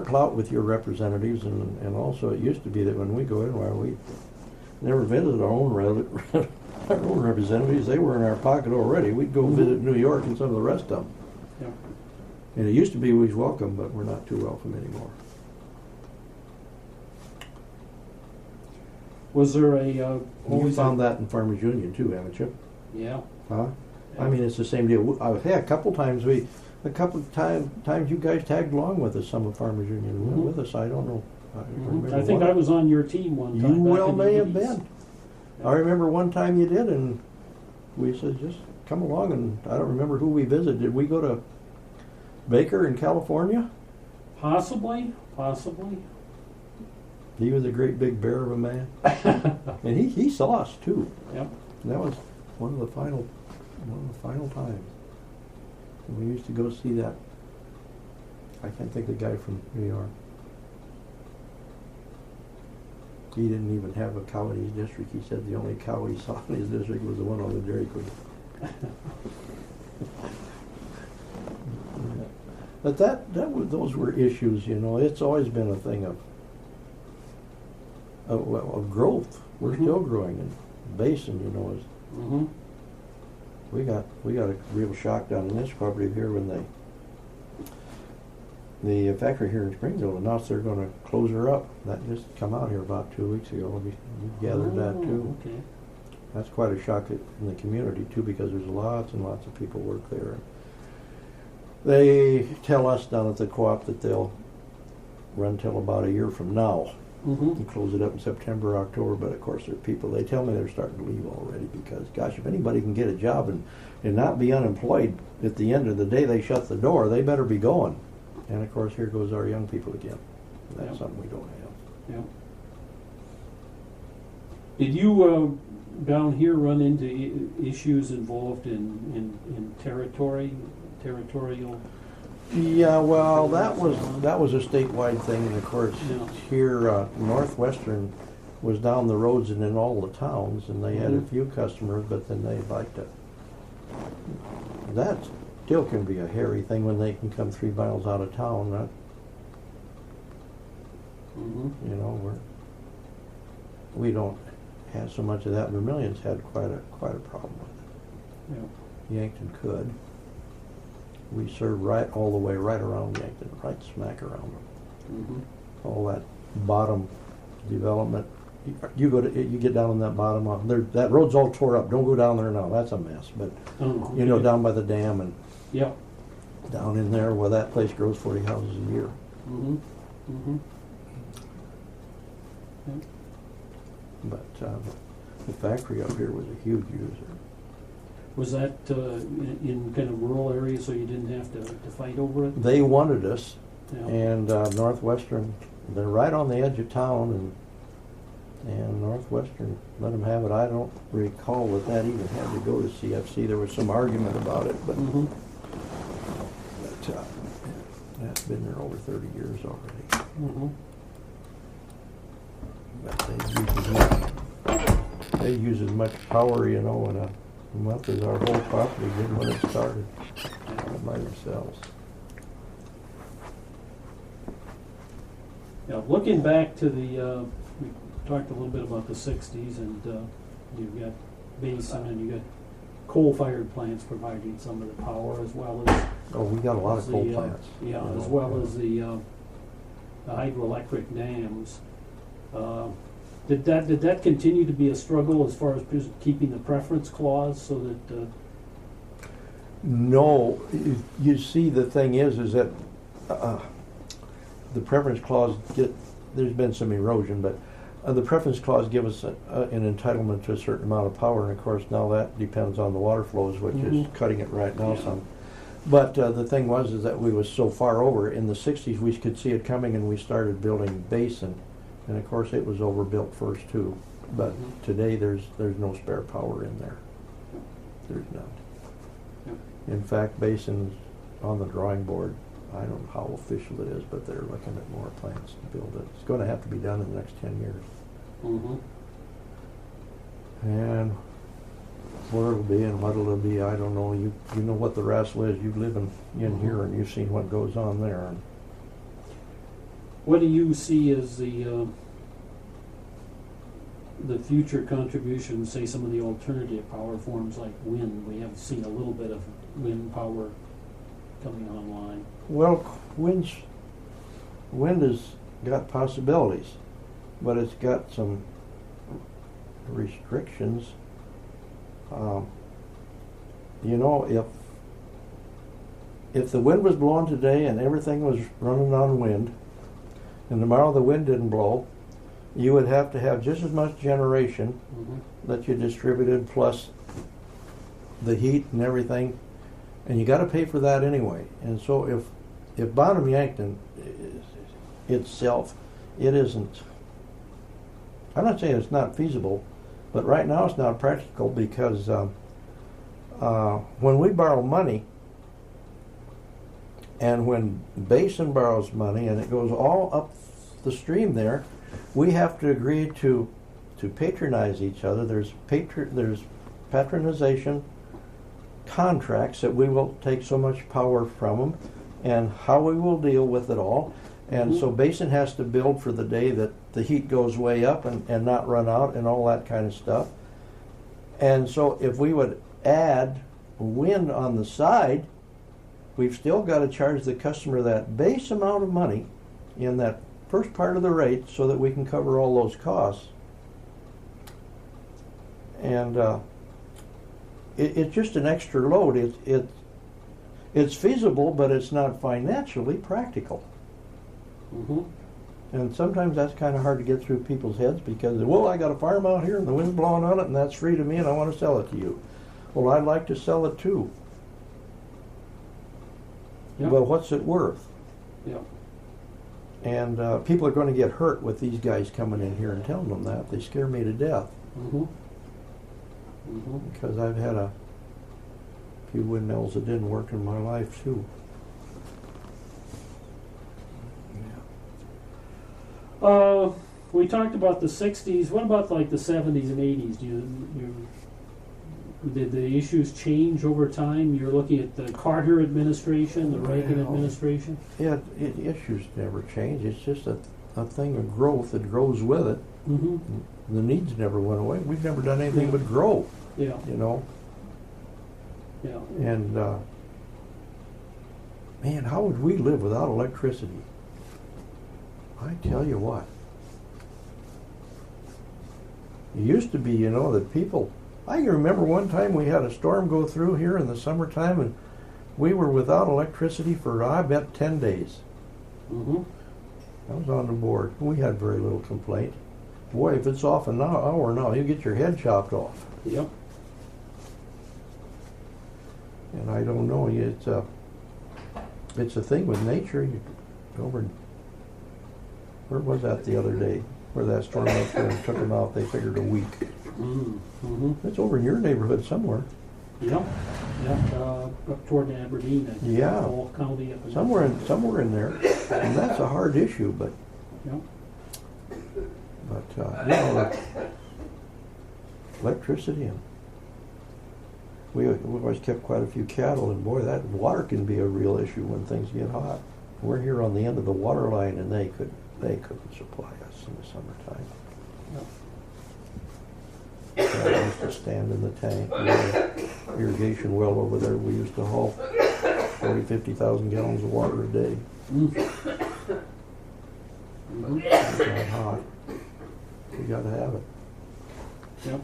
clout with your representatives, and also it used to be that when we go in, well, we never visited our own our own representatives. They were in our pocket already. We'd go visit New York and some of the rest of them. Yeah. And it used to be we was welcome, but we're not too welcome anymore. Was there a You always found that in Farmers Union too, haven't you? Yeah. Huh? I mean, it's the same deal. Hey, a couple times you guys tagged along with us, some of Farmers Union with us. I don't know. I think I was on your team one time. You back well in the may have 80s. been. Yeah. I remember one time you did, and we said just come along. And I don't remember who we visited. Did we go to Baker in California? Possibly. He was a great big bear of a man, and he saw us too. Yep. And that was one of the final times. And we used to go see that. I can't think of the guy from New York. He didn't even have a cow in his district. He said the only cow he saw in his district was the one on the Dairy Queen. But those were issues, you know. It's always been a thing of growth. We're still growing, and Basin, you know, is we got a real shock down in this cooperative here when the factory here in Springfield announced they're going to close her up. That just come out here about 2 weeks ago. We gathered that too. Okay. That's quite a shock in the community too, because there's lots and lots of people work there. They tell us down at the co-op that they'll run till about a year from now. And close it up in September, October, but of course there are people, they tell me they're starting to leave already because, gosh, if anybody can get a job and not be unemployed at the end of the day they shut the door, they better be going. And of course here goes our young people again. That's something we don't have. Yeah. Did you down here run into issues involved in territorial? Yeah, well, that was a statewide thing, and of course here Northwestern was down the roads and in all the towns, and they had a few customers, but then they liked it. That still can be a hairy thing when they can come 3 miles out of town. That, you know, we don't have so much of that. Vermilion's had quite a problem with it. Yeah. Yankton could. We serve right all the way right around Yankton, right smack around them. All that bottom development. You get down on that bottom one. That road's all tore up. Don't go down there now. That's a mess. But you know, down by the dam and down in there where that place grows 40 houses a year. But the factory up here was a huge user. Was that in kind of rural areas, so you didn't have to fight over it? They wanted us, Yeah. and Northwestern, they're right on the edge of town, and Northwestern let them have it. I don't recall that even had to go to CFC. There was some argument about it, but that's been there over 30 years already. But they use as much power, you know, in a month as our whole property did when it started by themselves. Yeah, looking back to the, we talked a little bit about the 60s, and you've got Basin and you've got coal-fired plants providing some of the power, as well as... Oh, we got a lot of coal plants. Yeah, as well as the hydroelectric dams. Did that continue to be a struggle as far as keeping the preference clause so that No, you see, the thing is that the preference clause there's been some erosion, but the preference clause gives us an entitlement to a certain amount of power, and of course now that depends on the water flows, which is cutting it right now some. But the thing is that we was so far over. In the 60s we could see it coming, and we started building basin, and of course it was overbuilt first too. But today there's no spare power in there. There's none. In fact, basin's on the drawing board. I don't know how official it is, but they're looking at more plans to build it. It's going to have to be done in the next 10 years. And where it'll be and what it'll be, I don't know. You know what the wrestle is. You live in here, and you've seen what goes on there. What do you see as the future contribution, say some of the alternative power forms like wind? We have seen a little bit of wind power coming online. Well, wind has got possibilities, but it's got some restrictions. You know, if the wind was blowing today and everything was running on wind, and tomorrow the wind didn't blow, you would have to have just as much generation that you distributed plus the heat and everything, and you got to pay for that anyway. And so if Bonham Yankton itself, it isn't, I'm not saying it's not feasible, but right now it's not practical because when we borrow money, and when Basin borrows money and it goes all up the stream there, we have to agree to patronize each other. There's patronization contracts that we will take so much power from them, and how we will deal with it all. And so Basin has to build for the day that the heat goes way up and not run out and all that kind of stuff. And so if we would add wind on the side, we've still got to charge the customer that base amount of money in that first part of the rate so that we can cover all those costs. And it's just an extra load. It's feasible, but it's not financially practical. And sometimes that's kind of hard to get through people's heads because, well, I got a farm out here and the wind's blowing on it and that's free to me and I want to sell it to you. Well, I'd like to sell it too. Yep. Well, what's it worth? Yep. And people are going to get hurt with these guys coming in here and telling them that. They scare me to death. Because I've had a few windmills that didn't work in my life too. We talked about the 60s. What about like the 70s and 80s? Did the issues change over time? You're looking at the Carter administration, the Reagan administration? Yeah, issues never change. It's just a thing of growth that grows with it. The needs never went away. We've never done anything but grow. Yeah. You know? Yeah. And, man, how would we live without electricity? I tell you what. It used to be, you know, that people... I can remember one time we had a storm go through here in the summertime and we were without electricity for, I bet, 10 days. I was on the board. We had very little complaint. Boy, if it's off an hour now, you get your head chopped off. Yep. And I don't know, it's a thing with nature. You go over, where was that the other day? Where that storm went through and took them out, they figured a week. It's over in your neighborhood somewhere. Yep. Up toward Aberdeen. Yeah. All county up in Somewhere in there. And that's a hard issue, but Yep. you know, electricity, and we always kept quite a few cattle, and boy, that water can be a real issue when things get hot. We're here on the end of the water line, and they couldn't supply us in the summertime. I used to stand in the tank. We had an irrigation well over there. We used to haul 40,000, 50,000 gallons of water a day. It's not hot. We got to have it. Yep.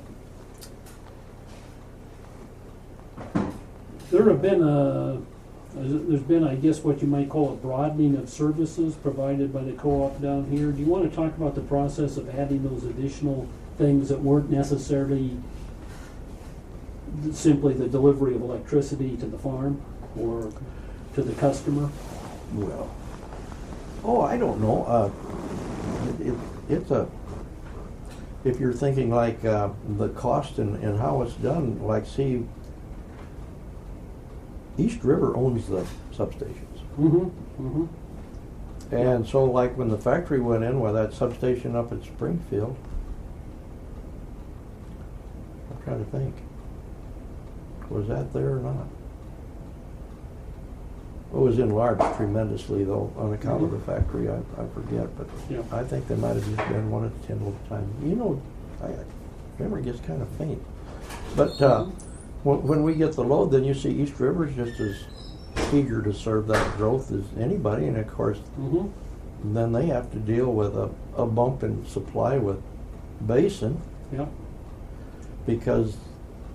There's been, I guess, what you might call a broadening of services provided by the co-op down here. Do you want to talk about the process of adding those additional things that weren't necessarily simply the delivery of electricity to the farm or to the customer? Well, I don't know. It's a, if you're thinking like the cost and how it's done, like see, East River owns the substations. Mm-hmm. Mm-hmm. And so like when the factory went in with that substation up at Springfield, I'm trying to think, was that there or not? It was enlarged tremendously though on account of the factory, I forget, but Yeah. I think they might have just been one at 10 at a time. You know, I remember it gets kind of faint. But when we get the load, then you see East River's just as eager to serve that growth as anybody, and of course, then they have to deal with a bump in supply with Basin Yeah. because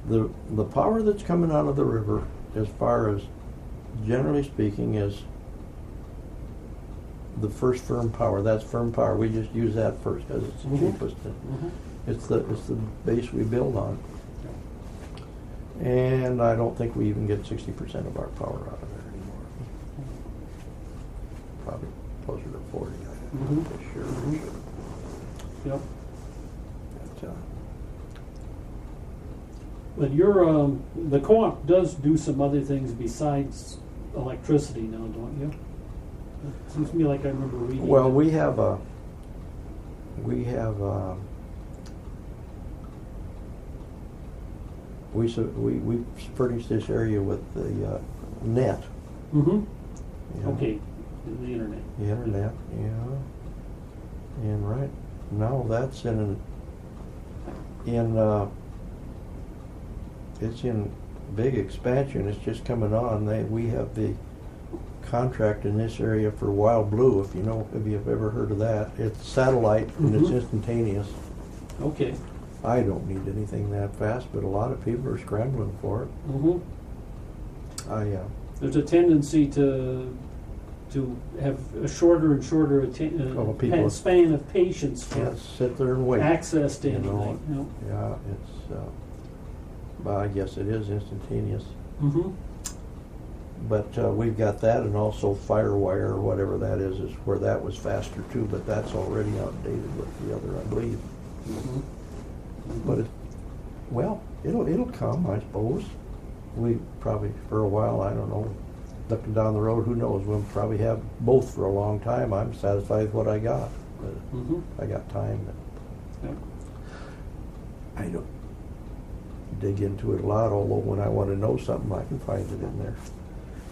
the power that's coming out of the river, as far as generally speaking, is the first firm power. That's firm power. We just use that first because it's the cheapest. It's the base we build on. And I don't think we even get 60% of our power out of there anymore. Probably closer to 40, I'm sure. Yep. But, But your the co-op does do some other things besides electricity now, don't you? It seems to me like I remember reading. well, that. we have we furnish this area with the net. Mm-hmm. Yeah. Okay, the internet. The internet, yeah. And right now that's it's in big expansion. It's just coming on. We have the contract in this area for Wild Blue. If you've ever heard of that, it's satellite and it's instantaneous. Okay. I don't need anything that fast, but a lot of people are scrambling for it. Mm-hmm. There's a tendency to have a shorter and shorter people span of patience for can't sit there and wait. access to anything. Yeah, it's. Well, I guess it is instantaneous. Mm-hmm. But we've got that, and also Firewire or whatever that is where that was faster too. But that's already outdated with the other, I believe. Mm-hmm. But it'll come, I suppose. We probably for a while, I don't know, looking down the road, who knows? We'll probably have both for a long time. I'm satisfied with what I got, but I got time. I don't dig into it a lot. Although when I want to know something, I can find it in there.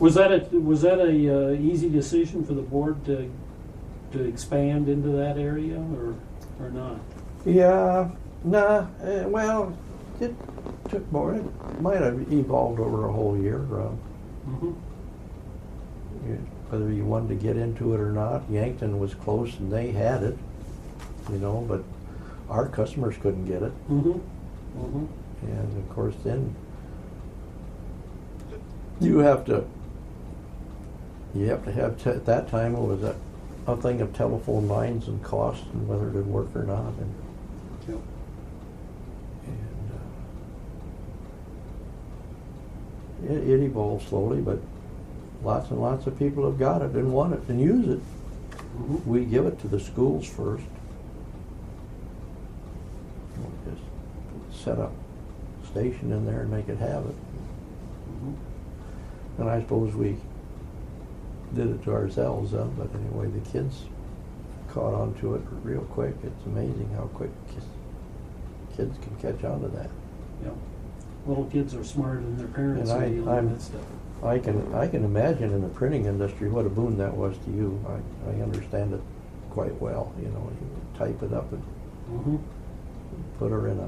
Was that a easy decision for the board to expand into that area or not? Yeah, nah. Well, it took more. It might have evolved over a whole year. Whether you wanted to get into it or not, Yankton was close and they had it, but our customers couldn't get it. And of course, then you have to have at that time it was a thing of telephone lines and costs and whether it would work or not. It evolved slowly, but lots and lots of people have got it and want it and use it. We give it to the schools first. We'll just set up a station in there and make it have it. And I suppose we did it to ourselves, but anyway, the kids caught on to it real quick. It's amazing how quick kids can catch on to that. Yeah. Little kids are smarter than their parents. And I can imagine in the printing industry what a boon that was to you. I understand it quite well. You type it up and put her in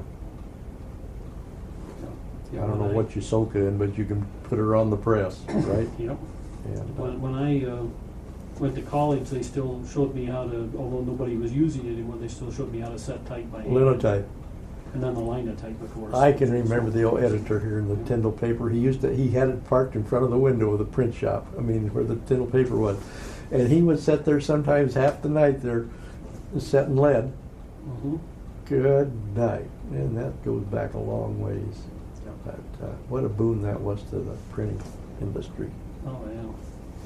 I don't know what you soak it in, but you can put her on the press, right? Yep. And, when I went to college, they still showed me how to, although nobody was using it anymore, they still showed me how to set type by hand. Linotype. And then the linotype, of course. I can remember the old editor here in the Tyndall paper. He had it parked in front of the window of the print shop. I mean, where the Tyndall paper was, and he would sit there sometimes half the night there, setting lead. Mm-hmm. Good night, and that goes back a long ways. But what a boon that was to the printing industry. Oh,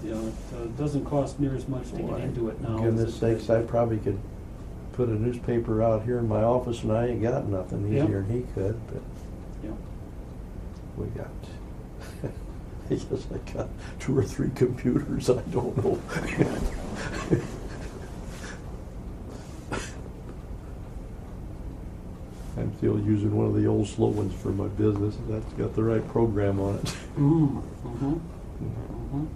yeah. Yeah, it doesn't cost near as much to get into it now. Goodness sakes, I probably could put a newspaper out here in my office and I ain't got nothing easier than he could, but Yeah. we got, I guess I got 2 or 3 computers, I don't know. I'm still using one of the old slow ones for my business, and that's got the right program on it. Mm-hmm. Mm-hmm.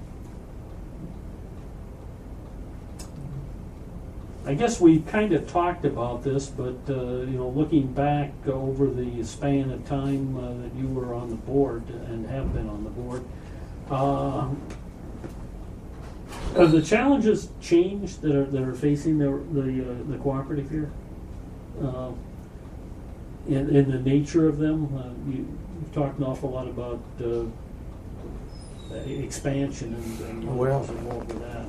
I guess we kind of talked about this, but looking back over the span of time that you were on the board and have been on the board, have the challenges changed that are facing the cooperative here? In the nature of them, you've talked an awful lot about expansion and what's involved with that.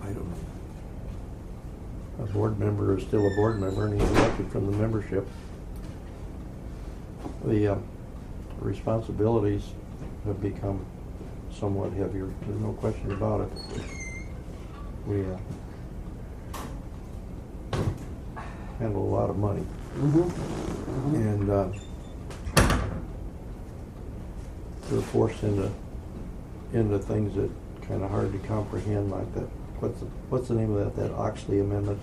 I don't know. A board member is still a board member, and he's elected from the membership. The responsibilities have become somewhat heavier. There's no question about it. We handle a lot of money, and we're forced into things that kind of hard to comprehend, like that. What's the name of that? That Oxley Amendment.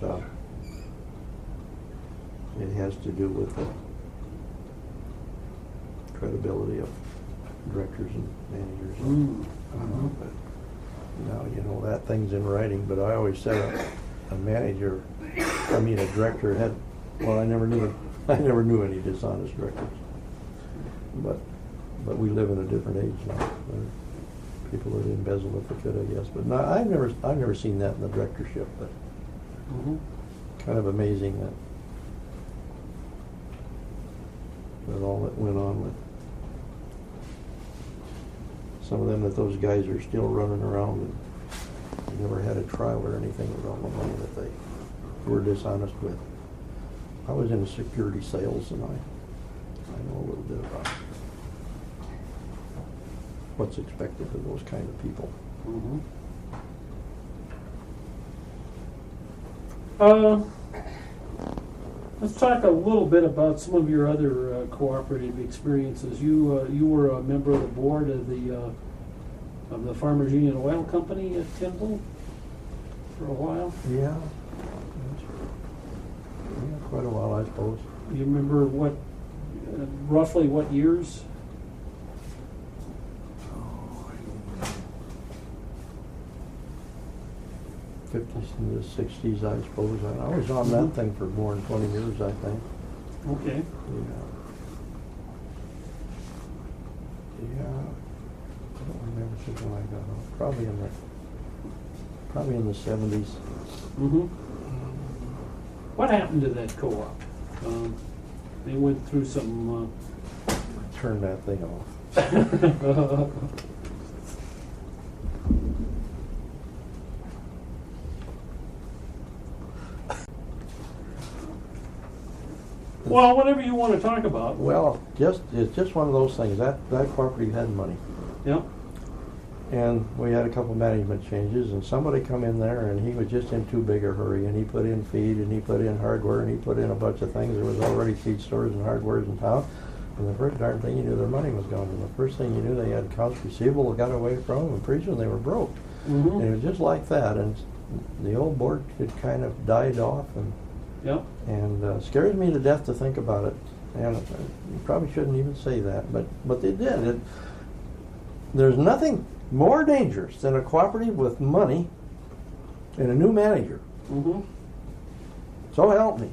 It has to do with the credibility of directors and managers. But now that thing's in writing. But I always said a director had. Well, I never knew any dishonest directors. But we live in a different age now. People that embezzle if they could, I guess. But no, I've never seen that in the directorship. But kind of amazing that all that went on with some of them, that those guys are still running around and never had a trial or anything with all the money that they were dishonest with. I was in security sales, and I know a little bit about what's expected of those kind of people. Let's talk a little bit about some of your other cooperative experiences. You were a member of the board of the Farmers Union Oil Company at Tyndall for a while. Yeah, quite a while, I suppose. You remember roughly what years? 50s and the 60s, I suppose. I was on that thing for more than 20 years, I think. Okay. Yeah. I don't remember something like that. Probably in the 70s. What happened to that co-op? They went through some. Turn that thing off. Well, whatever you want to talk about. Well, it's just one of those things. That cooperative had money. Yep. And we had a couple management changes, and somebody come in there, and he was just in too big a hurry, and he put in feed, and he put in hardware, and he put in a bunch of things. There was already feed stores and hardwares in town, and the first darn thing you knew, their money was gone. And the first thing you knew, they had accounts receivable that got away from them, and pretty soon they were broke. And it was just like that, and the old board had kind of died off, and scares me to death to think about it. And you probably shouldn't even say that, but they did. There's nothing more dangerous than a cooperative with money and a new manager. So help me.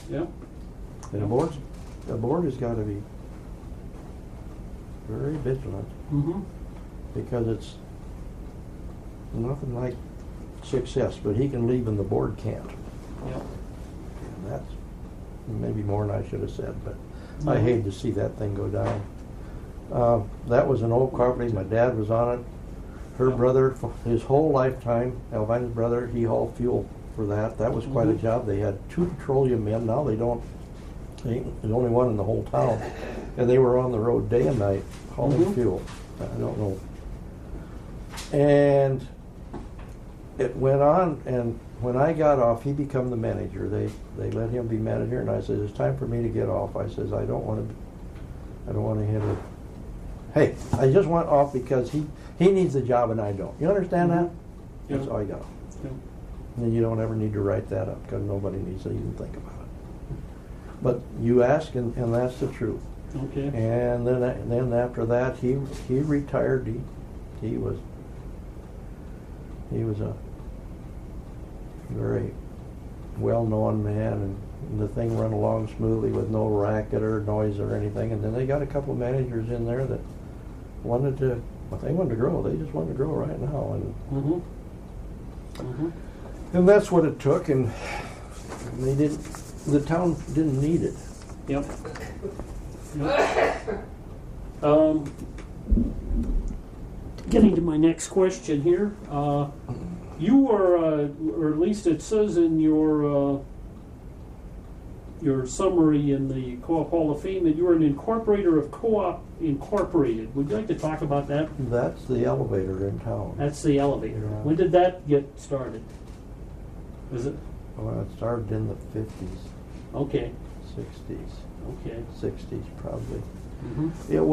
Yep. And the board has got to be very vigilant, because it's nothing like success, but he can leave and the board can't. Yep. That's maybe more than I should have said, but I hate to see that thing go down. That was an old cooperative. My dad was on it. Her brother, his whole lifetime, Elvina's brother, he hauled fuel for that. That was quite a job. They had 2 petroleum men. Now they don't. There's only one in the whole town. And they were on the road day and night hauling fuel. I don't know. And it went on, and when I got off, he became the manager. They let him be manager, and I said, it's time for me to get off. I says, I don't want to handle. Hey, I just want off because he needs the job and I don't. You understand that? Yeah. That's all I got. Yeah. And you don't ever need to write that up because nobody needs to even think about it. But you ask, and that's the truth. Okay. And then after that, he retired. He was a very well-known man, and the thing run along smoothly with no racket or noise or anything. And then they got a couple of managers in there that wanted to grow. They just wanted to grow right now, and and that's what it took. And they didn't. The town didn't need it. Yep. Getting to my next question here. You are, or at least it says in your summary in the Co-op Hall of Fame, that you are an incorporator of Co-op Incorporated. Would you like to talk about that? That's the elevator in town. That's the elevator. Yeah. When did that get started? Was it? Well, it started in the 50s, Okay. 60s, Okay. 60s probably. Mm-hmm. It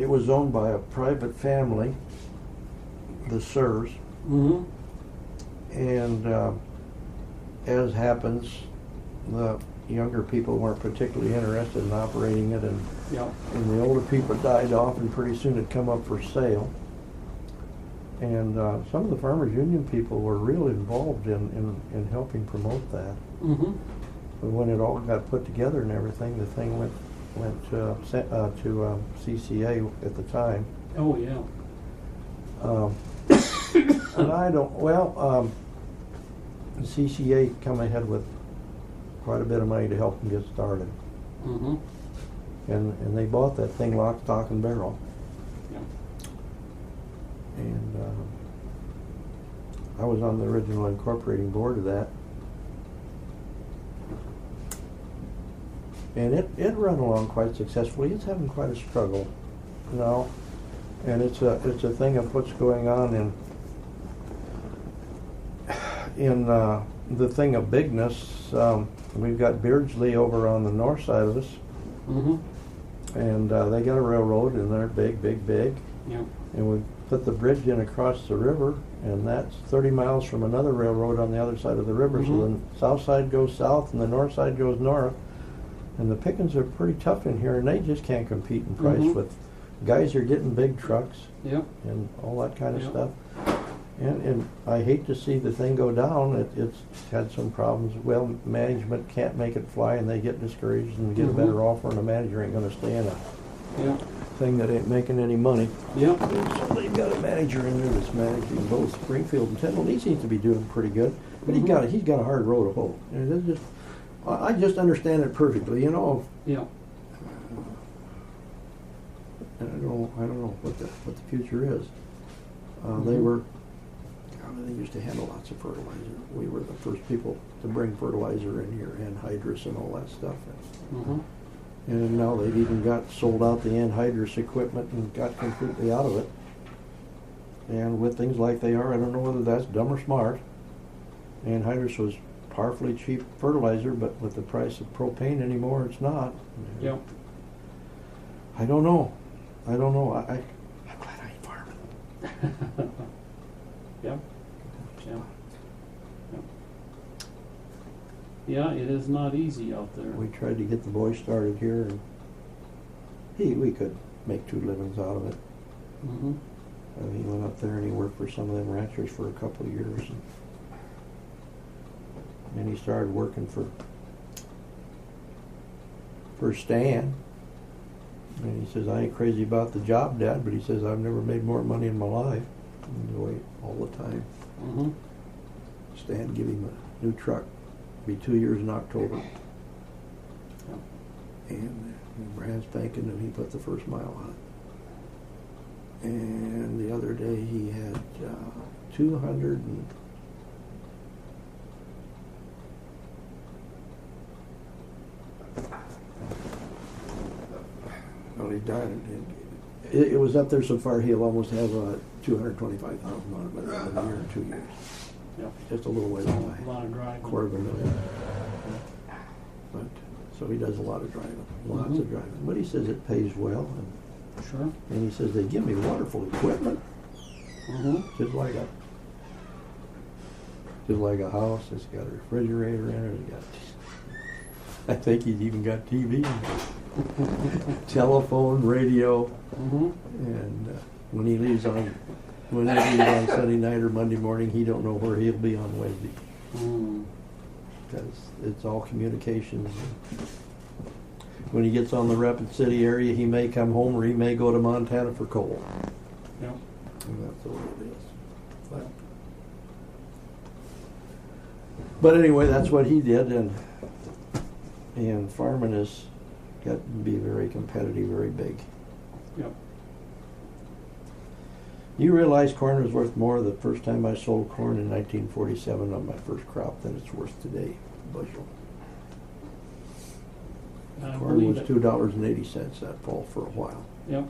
was owned by a private family, the Sirs, Mm-hmm. and as happens, the younger people weren't particularly interested in operating it, and Yeah. the older people died off, and pretty soon it come up for sale. And some of the Farmers Union people were really involved in helping promote that. Mm-hmm. But when it all got put together and everything, the thing went to CCA at the time. Oh, yeah. And I don't, well, the CCA come ahead with quite a bit of money to help them get started. Mm-hmm. And they bought that thing lock, stock, and barrel. Yeah. And I was on the original incorporating board of that. And it run along quite successfully. It's having quite a struggle now. And it's a thing of what's going on in the thing of bigness. We've got Beardsley over on the north side of us. Mm-hmm. And they got a railroad, and they're big, big, big. Yeah. And we put the bridge in across the river, and that's 30 miles from another railroad on the other side of the river. Mm-hmm. So the south side goes south, and the north side goes north. And the pickings are pretty tough in here, and they just can't compete in price with guys are getting big trucks Yep. and all that kind of Yep. stuff. And I hate to see the thing go down. It's had some problems. Well, management can't make it fly, and they get discouraged and get a better offer, and the manager ain't going to stay in a Yeah. thing that ain't making any money. Yep. So they've got a manager in there that's managing both Springfield and Tyndall. He seems to be doing pretty good, but he's got a hard road to hoe. And it's just, I just understand it perfectly, you know. Yeah. And I don't know what the future is. They were. They used to handle lots of fertilizer. We were the first people to bring fertilizer in here, anhydrous and all that stuff. Mm-hmm. And now they've even got sold out the anhydrous equipment and got completely out of it. And with things like they are, I don't know whether that's dumb or smart. Anhydrous was powerfully cheap fertilizer, but with the price of propane anymore, it's not. Yep. I don't know. I'm glad I ain't farming. Yep. Yeah. Yeah, it is not easy out there. We tried to get the boy started here, and we could make 2 livings out of it. Mm-hmm. He went up there and he worked for some of them ranchers for a couple of years, and he started working for Stan. And he says, I ain't crazy about the job, Dad, but he says, I've never made more money in my life. And you wait all the time. Mm-hmm. Stan give him a new truck Be 2 years in October. And brand spanking, and he put the first mile on it. And the other day he had 200 and well, he died. It was up there so far he'll almost have 225,000 on it by the year and 2 years. Yep. Just a little ways away. A lot of driving. $250,000. But so he does a lot of driving, lots of driving. But he says it pays well, Sure. and he says they give me wonderful equipment, just like a house. It's got a refrigerator in it. It's got, I think he's even got TV, telephone, radio, and when he leaves on Sunday night or Monday morning, he don't know where he'll be on Wednesday. Because it's all communications. When he gets on the Rapid City area, he may come home or he may go to Montana for coal. Yep. And that's the way it is. But anyway, that's what he did, and farming has got to be very competitive, very big. Yep. You realize corn was worth more the first time I sold corn in 1947 on my first crop than it's worth today, bushel. I Corn believe was it. $2.80 that fall for a while. Yep.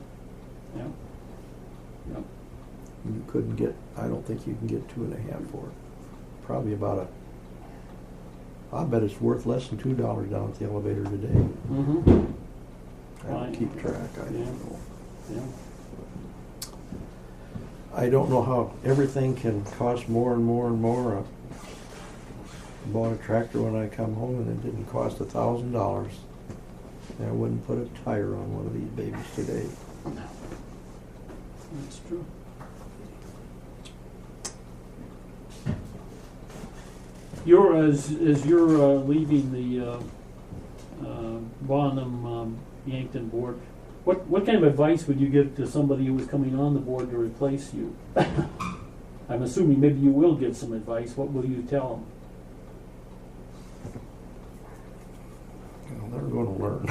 Yep. Yep. You couldn't get, I don't think you can get 2.5 for it. Probably about I bet it's worth less than $2 down at the elevator today. I don't keep track, I don't know. Yeah. I don't know how everything can cost more and more and more. I bought a tractor when I come home and it didn't cost $1,000. And I wouldn't put a tire on one of these babies today. No. That's true. As you're leaving the Bonham Yankton board, what kind of advice would you give to somebody who was coming on the board to replace you? I'm assuming maybe you will give some advice. What will you tell Well, they're going to learn.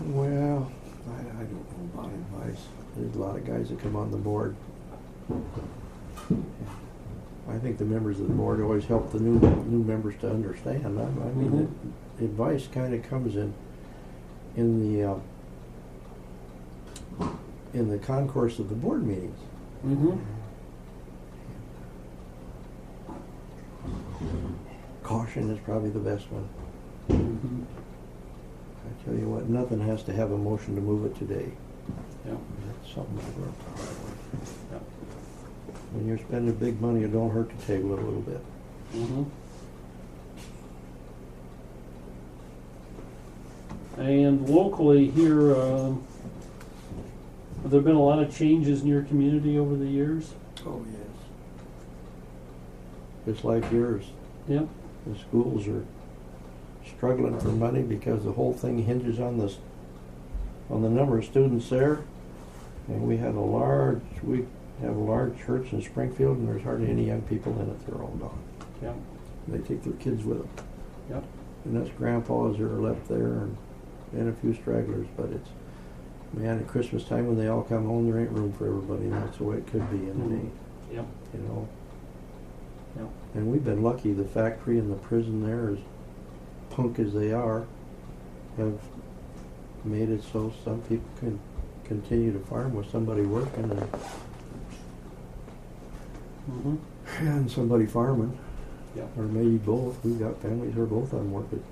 Well, I don't know about advice. There's a lot of guys that come on the board. I think the members of the board always help the new members to understand. I mean, the advice kind of comes in the concourse of the board meetings. Caution is probably the best one. I tell you what, nothing has to have a motion to move it today. Yeah. That's something I've learned the hard way. Yeah. When you're spending big money, it don't hurt to table it a little bit. And locally here, have there been a lot of changes in your community over the years? Oh, yes. Just like yours. Yep. The schools are struggling for money because the whole thing hinges on the number of students there. And we have a large church in Springfield, and there's hardly any young people in it. They're all gone. Yep. They take their kids with them. Yep. And that's grandpas that are left there, and a few stragglers. But it's, man, at Christmas time when they all come home, there ain't room for everybody, and that's the way it could be, and it ain't. Yep. You know. Yep. And we've been lucky. The factory and the prison there, as punk as they are, have made it so some people can continue to farm with somebody working and somebody farming. Yep. Or maybe both. We've got families who are both on work at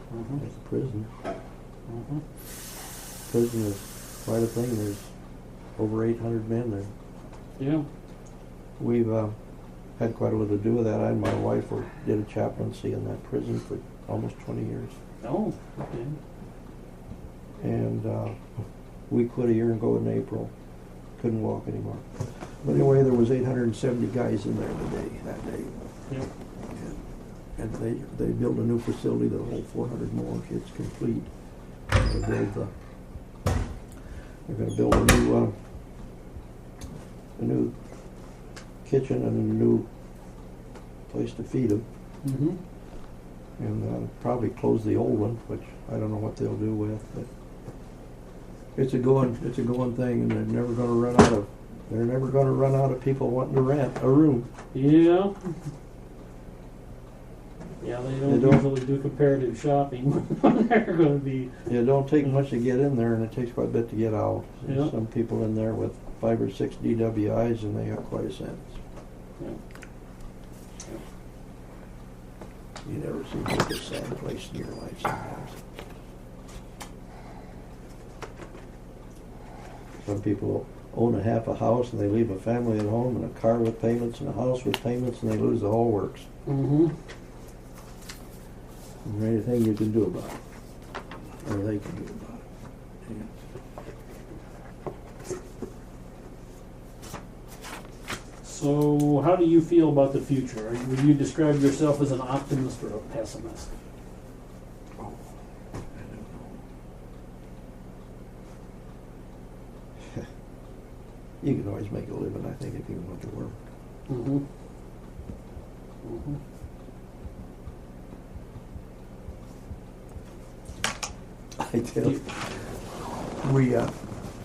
the prison. Prison is quite a thing. There's over 800 men there. Yeah. We've had quite a little to do with that. I and my wife did a chaplaincy in that prison for almost 20 years. Oh, okay. And we quit a year ago in April. Couldn't walk anymore. But anyway, there was 870 guys in there that day. Yep. And they built a new facility that'll hold 400 more. It's complete. They're going to build a new kitchen and a new place to feed them. Mm-hmm. and probably close the old one, which I don't know what they'll do with. But it's a going thing, and they're never going to run out of people wanting to rent a room. Yeah. Yeah, they don't usually do comparative shopping when they're going to be. It don't take much to get in there, and it takes quite a bit to get out. There's Yeah. some people in there with 5 or 6 DWIs, and they got quite a sense. Yeah. You never see such a sad place in your life sometimes. Some people own a half a house, and they leave a family at home, and a car with payments, and a house with payments, and they lose the whole works. Mm-hmm. Is there anything you can do about it? Or they can do about it? Yeah. So, how do you feel about the future? Would you describe yourself as an optimist or a pessimist? Oh, I don't know. You can always make a living, I think, if you want to work. Mm-hmm. Mm-hmm. I tell you,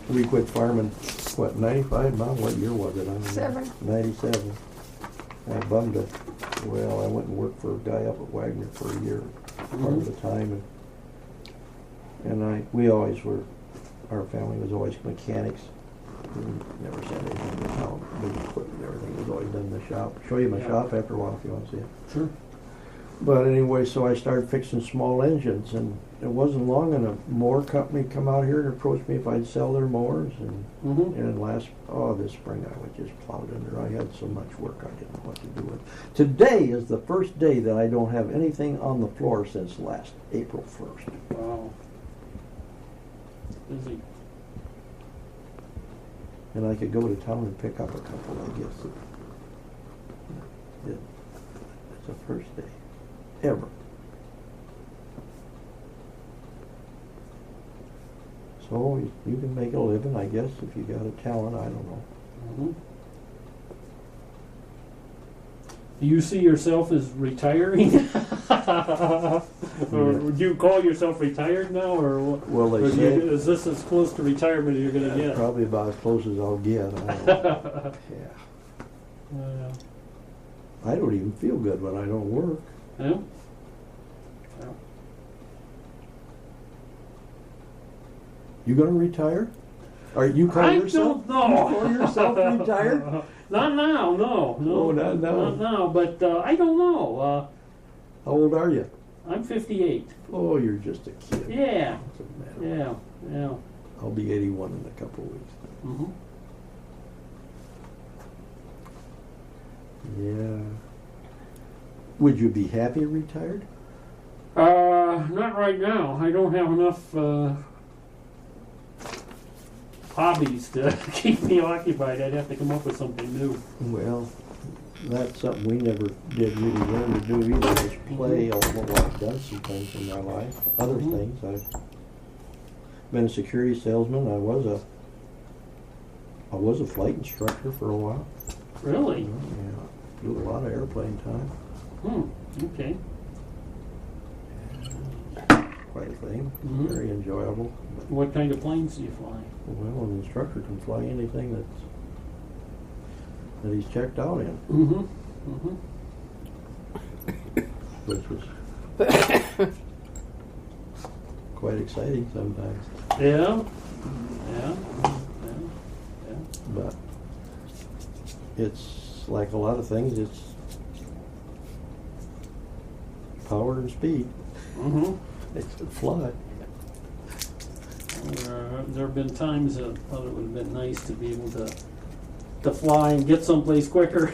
we quit farming, what, 95, Mom? What year was it? I don't know. 7. 97. I bummed it. Well, I went and worked for a guy up at Wagner for a year, part of the time, and we always were, our family was always mechanics. We never sent anything to town, big equipment, everything was always done in the shop. Show you my shop after a while if you want to see it. Sure. But anyway, so I started fixing small engines, and it wasn't long, and a mower company come out here and approached me if I'd sell their mowers, and this spring I was just plowed under. I had so much work I didn't know what to do with. Today is the first day that I don't have anything on the floor since last April 1st. Wow. Busy. And I could go to town and pick up a couple, I guess. It's the first day ever. So you can make a living, I guess, if you got a talent. I don't know. Mm-hmm. Do you see yourself as retiring? Or would you call yourself retired now, or what? Well, they or say is this as close to retirement as you're going to get? probably about as close as I'll get. I don't know. Yeah. I don't even feel good when I don't work. Yeah. Yeah. You gonna retire? Are you call yourself? I don't know. You call yourself retired? Not now, no. Oh, not now. Not now, but I don't know. How old are you? I'm 58. Oh, you're just a kid. Yeah. Doesn't matter. Yeah. I'll be 81 in a couple of weeks. Mm-hmm. Yeah. Would you be happy retired? Not right now. I don't have enough hobbies to keep me occupied. I'd have to come up with something new. Well, that's something we never did really learn to do either, was play, although I've done some things in my life. Other things. I've been a security salesman. I was a flight instructor for a while. Really? Yeah. Do a lot of airplane time. Okay. Quite a thing. Mhm. Very enjoyable. But, What kind of planes do you fly? well, an instructor can fly anything that he's checked out in, Mm-hmm. which was quite exciting sometimes. Yeah. But it's like a lot of things, it's power and speed. Mm-hmm. It could fly. There have been times that I thought it would have been nice to be able to fly and get someplace quicker.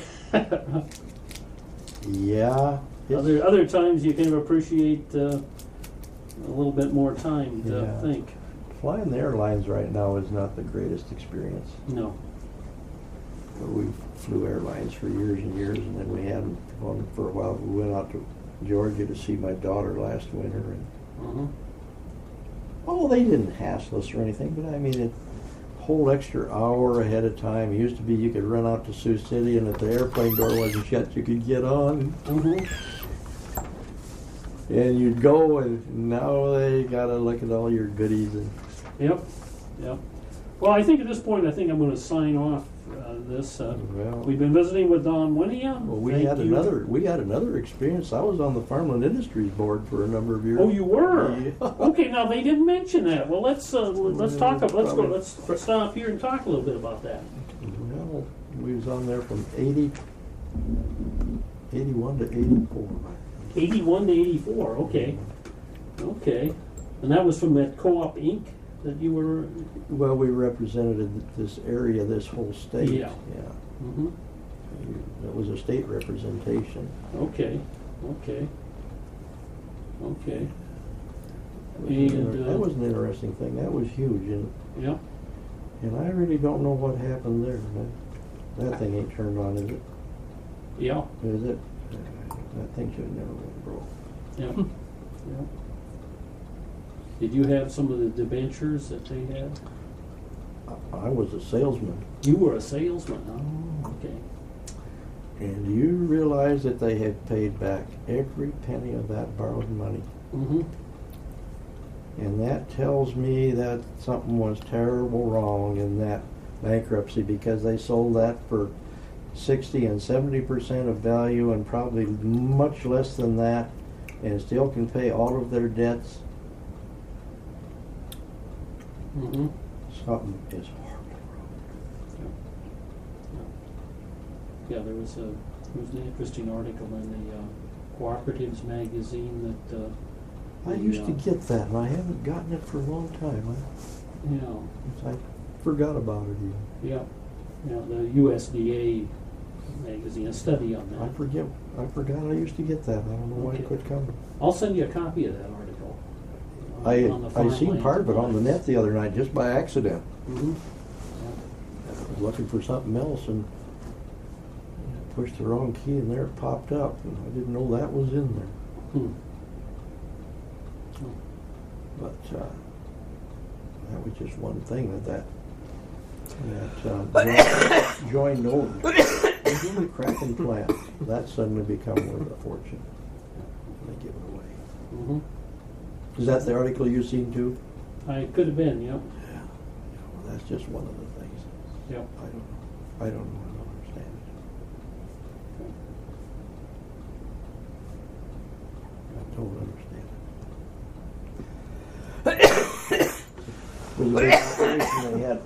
Yeah. Other times you kind of appreciate a little bit more time to Yeah. think. Flying the airlines right now is not the greatest experience. No. But we flew airlines for years and years, and then we had one for a while. We went out to Georgia to see my daughter last winter, and Mm-hmm. they didn't hassle us or anything, but I mean, it whole extra hour ahead of time. It used to be you could run out to Sioux City, and if the airplane door wasn't shut, you could get on. Mm-hmm. And you'd go, and now they gotta look at all your goodies. And Yep, yep. Well, I think at this point, I think I'm going to sign off this. well, We've been visiting with Don Wynia. we Thank had you. another experience. I was on the Farmland Industries Board for a number of years. Oh, you were? Yeah. Okay, now they didn't mention that. Well, let's talk. Let's Probably. let's stop here and talk a little bit about that. Well, we was on there from 81 to 84. 81 to 84. Okay, okay, and that was from that Co-op Inc. that you were. Well, we represented this area, this whole state. Yeah. Yeah. Mm-hmm. That was a state representation. Okay, okay, okay. That was an interesting thing. That was huge, Yeah. and I really don't know what happened there. That thing ain't turned on, is it? Yeah. Is it? That thing should have never been broke. Yeah. Yeah. Did you have some of the debentures that they had? I was a salesman, You were a salesman. Oh, okay. and do you realize that they had paid back every penny of that borrowed money? Mm-hmm. And that tells me that something was terrible wrong in that bankruptcy, because they sold that for 60 and 70% of value, and probably much less than that, and still can pay all of their debts. Mm-hmm. Something is horribly wrong. Yeah, there was an interesting article in the Cooperatives magazine that. I used to get that, and I haven't gotten it for a long time. I forgot about it even. Yeah, the USDA magazine, a study on I that. forgot I used to get that. I don't know why Okay. it quit coming. I'll send you a copy of that article. I seen farmland part of it on the lines. net the other night, just by accident. Mhm. I was looking for something else and pushed the wrong key, and there it popped up, and I didn't know that was in there. Hmm. But that was just one thing that joined over. A really cracking plant. That suddenly become worth a fortune. They give it away. Mhm. Is that the article you seen too? It could have been, yeah. Yeah. Well, that's just one of the things. Yeah. I don't know. I don't understand it. I don't understand it. It was a big operation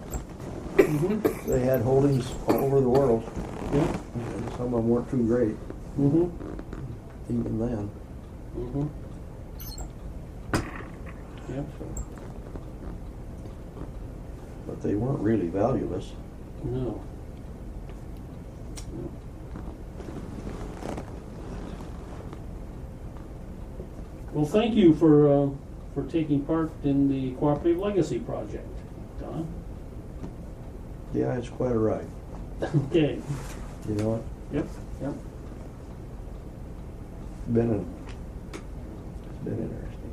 they had holdings all over the world. Yeah. And some of them weren't too great, Mm-hmm. even then. Mm-hmm. Yep. But they weren't really valueless. No. No. Well, thank you for taking part in the Cooperative Legacy Project, Don. Yeah, it's quite a ride. Okay. You know what? Yep. Yep. It's been interesting.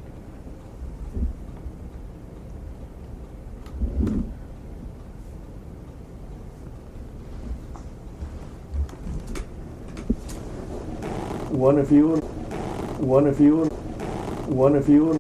One of you